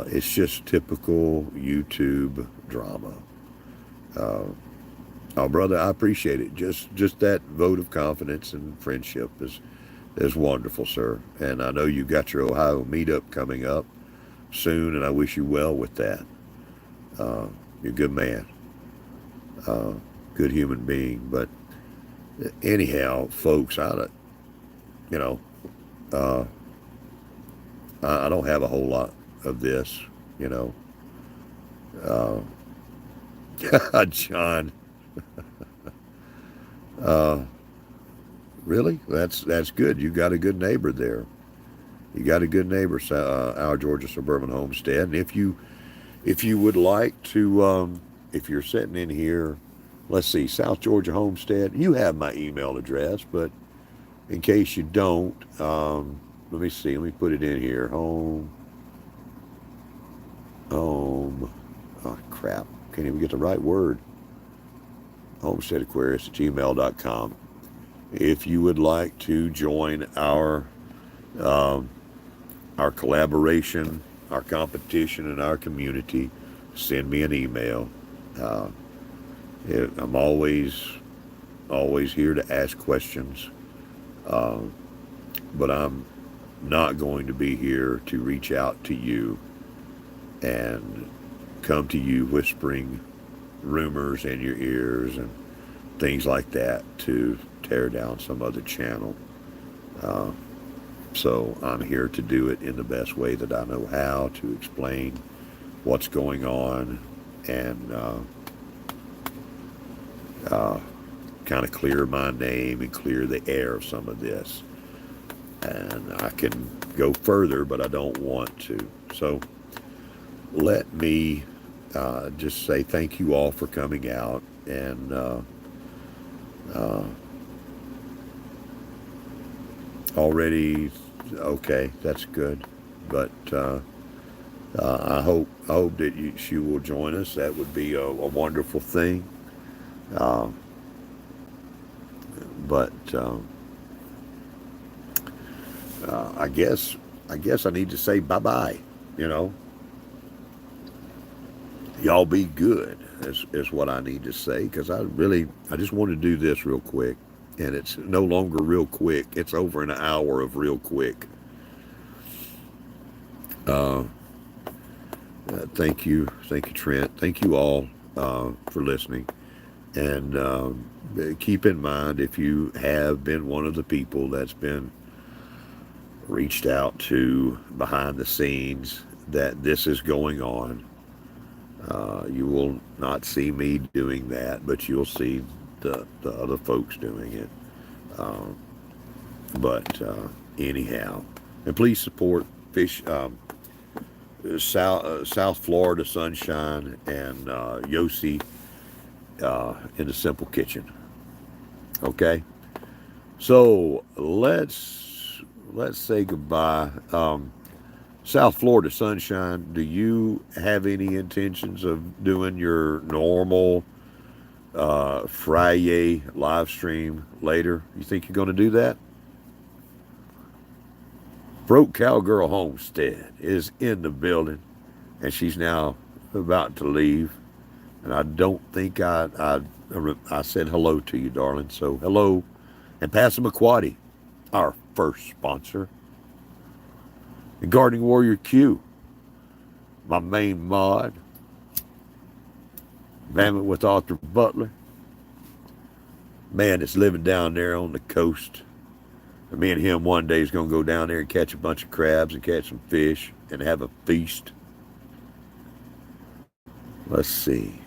It's just typical YouTube drama. Uh, oh, brother, I appreciate it. Just that vote of confidence and friendship is wonderful, sir. And I know you've got your Ohio meetup coming up soon, and I wish you well with that. You're a good man, uh, good human being. But anyhow, folks, you know, uh, I don't have a whole lot of this, you know. Uh, John, uh, really? That's good. You got a good neighbor there. You got a good neighbor, our Georgia Suburban Homestead. And if you would like to, if you're sitting in here, let's see, South Georgia Homestead, you have my email address, but in case you don't, let me see, let me put it in here. Home, oh crap, can't even get the right word. Homesteadaquarius@gmail.com. If you would like to join um, our collaboration, our competition, and our community, send me an email. Uh, I'm always here to ask questions, uh, but I'm not going to be here to reach out to you and come to you whispering rumors in your ears and things like that to tear down some other channel. Uh, so I'm here to do it in the best way that I know how, to explain what's going on and kind of clear my name and clear the air of some of this. And I can go further, but I don't want to. So let me just say thank you all for coming out. And uh, already, okay, that's good. But I hope that she will join us. That would be a wonderful thing. Uh, but I guess I need to say bye bye. You know, y'all be good is what I need to say, because I just want to do this real quick, and it's no longer real quick. It's over an hour of real quick. Uh, thank you, Trent. Thank you all for listening. And keep in mind, if you have been one of the people that's been reached out to behind the scenes, that this is going on. You will not see me doing that, but you'll see the other folks doing it. Um, but anyhow, and please support Fish South Florida Sunshine and Yossi in the Simple Kitchen. Okay, so let's say goodbye. South Florida Sunshine, do you have any intentions of doing your normal Friday live stream later? You think you're going to do that? Broke Cowgirl Homestead is in the building, and she's now about to leave. And I don't think I said hello to you, darling. So hello, and Passamaquoddy, our first sponsor, and Gardening Warrior Q, my main mod, Mammoth with Arthur Butler, man that's living down there on the coast. And me and him one day is going to go down there and catch a bunch of crabs and catch some fish and have a feast. Let's see.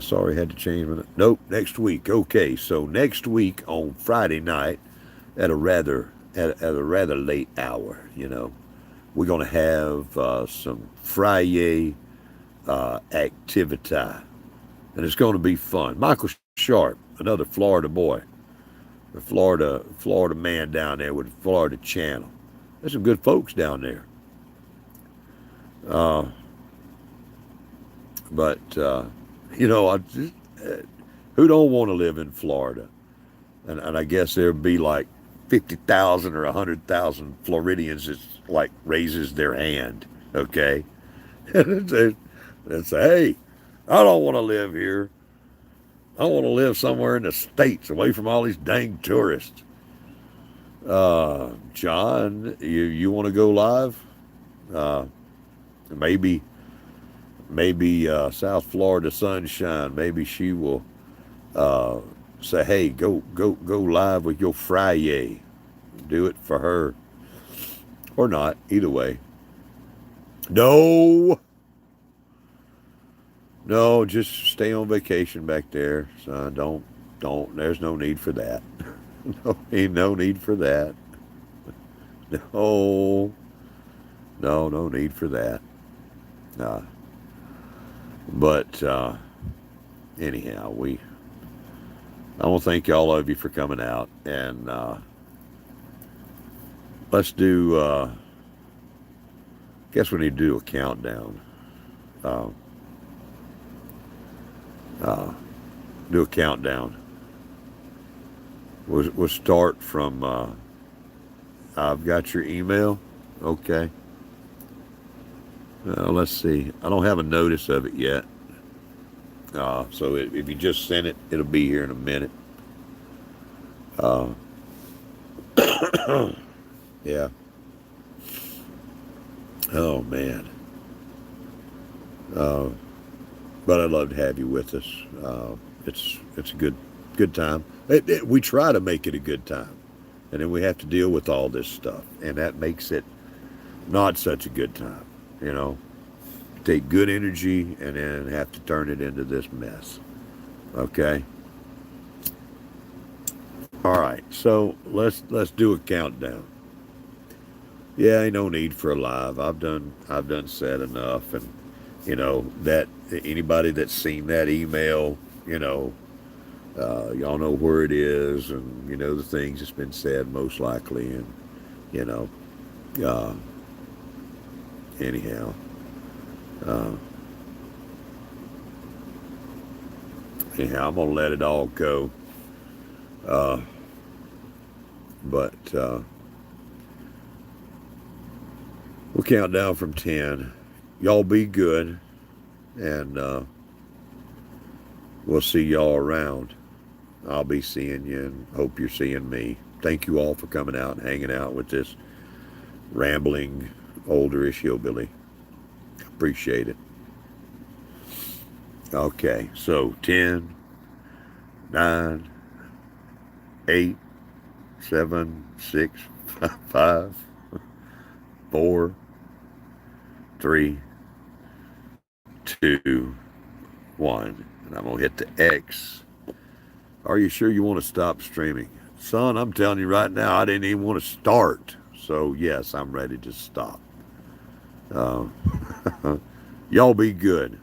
Sorry, had to change my. Nope, next week. Okay, so next week on Friday night at a rather late hour, we're going to have some Friday activity, and it's going to be fun. Michael Sharp, another Florida boy, the Florida man down there with the Florida Channel. There's some good folks down there. Uh, but I just, who don't want to live in Florida? And I guess there'd be like 50,000 or 100,000 Floridians that like raises their hand. Okay, and say, hey, I don't want to live here. I want to live somewhere in the States, away from all these dang tourists. John, you want to go live? Uh, maybe South Florida Sunshine. Maybe she will uh, say, "Hey, go live with your Friday." Do it for her, or not. Either way. No, no, just stay on vacation back there, son. Don't. There's no need for that. No need for that. No, no need for that. Uh, but anyhow, I want to thank all of you for coming out, and let's do. Guess we need to do a countdown. Uh, uh, do a countdown. We'll start from. I've got your email. Okay. Let's see. I don't have a notice of it yet. So if you just send it, it'll be here in a minute. Uh, yeah. Oh man. Uh, but I'd love to have you with us. It's a good time. We try to make it a good time, and then we have to deal with all this stuff, and that makes it not such a good time. Take good energy and then have to turn it into this mess. Okay. All right. So let's do a countdown. Yeah, ain't no need for a live. I've done said enough, and that anybody that's seen that email, y'all know where it is, and the things that's been said most likely, and you know, uh, anyhow, uh, I'm gonna let it all go. Uh, but we'll count down from 10. Y'all be good, and we'll see y'all around. I'll be seeing you, and hope you're seeing me. Thank you all for coming out and hanging out with this rambling olderish hillbilly. Appreciate it. Okay, so 10, 9, 8, 7, 6, 5, 4, 3, 2, 1. And I'm going to hit the X. Are you sure you want to stop streaming? Son, I'm telling you right now, I didn't even want to start. So, yes, I'm ready to stop. Uh, y'all be good.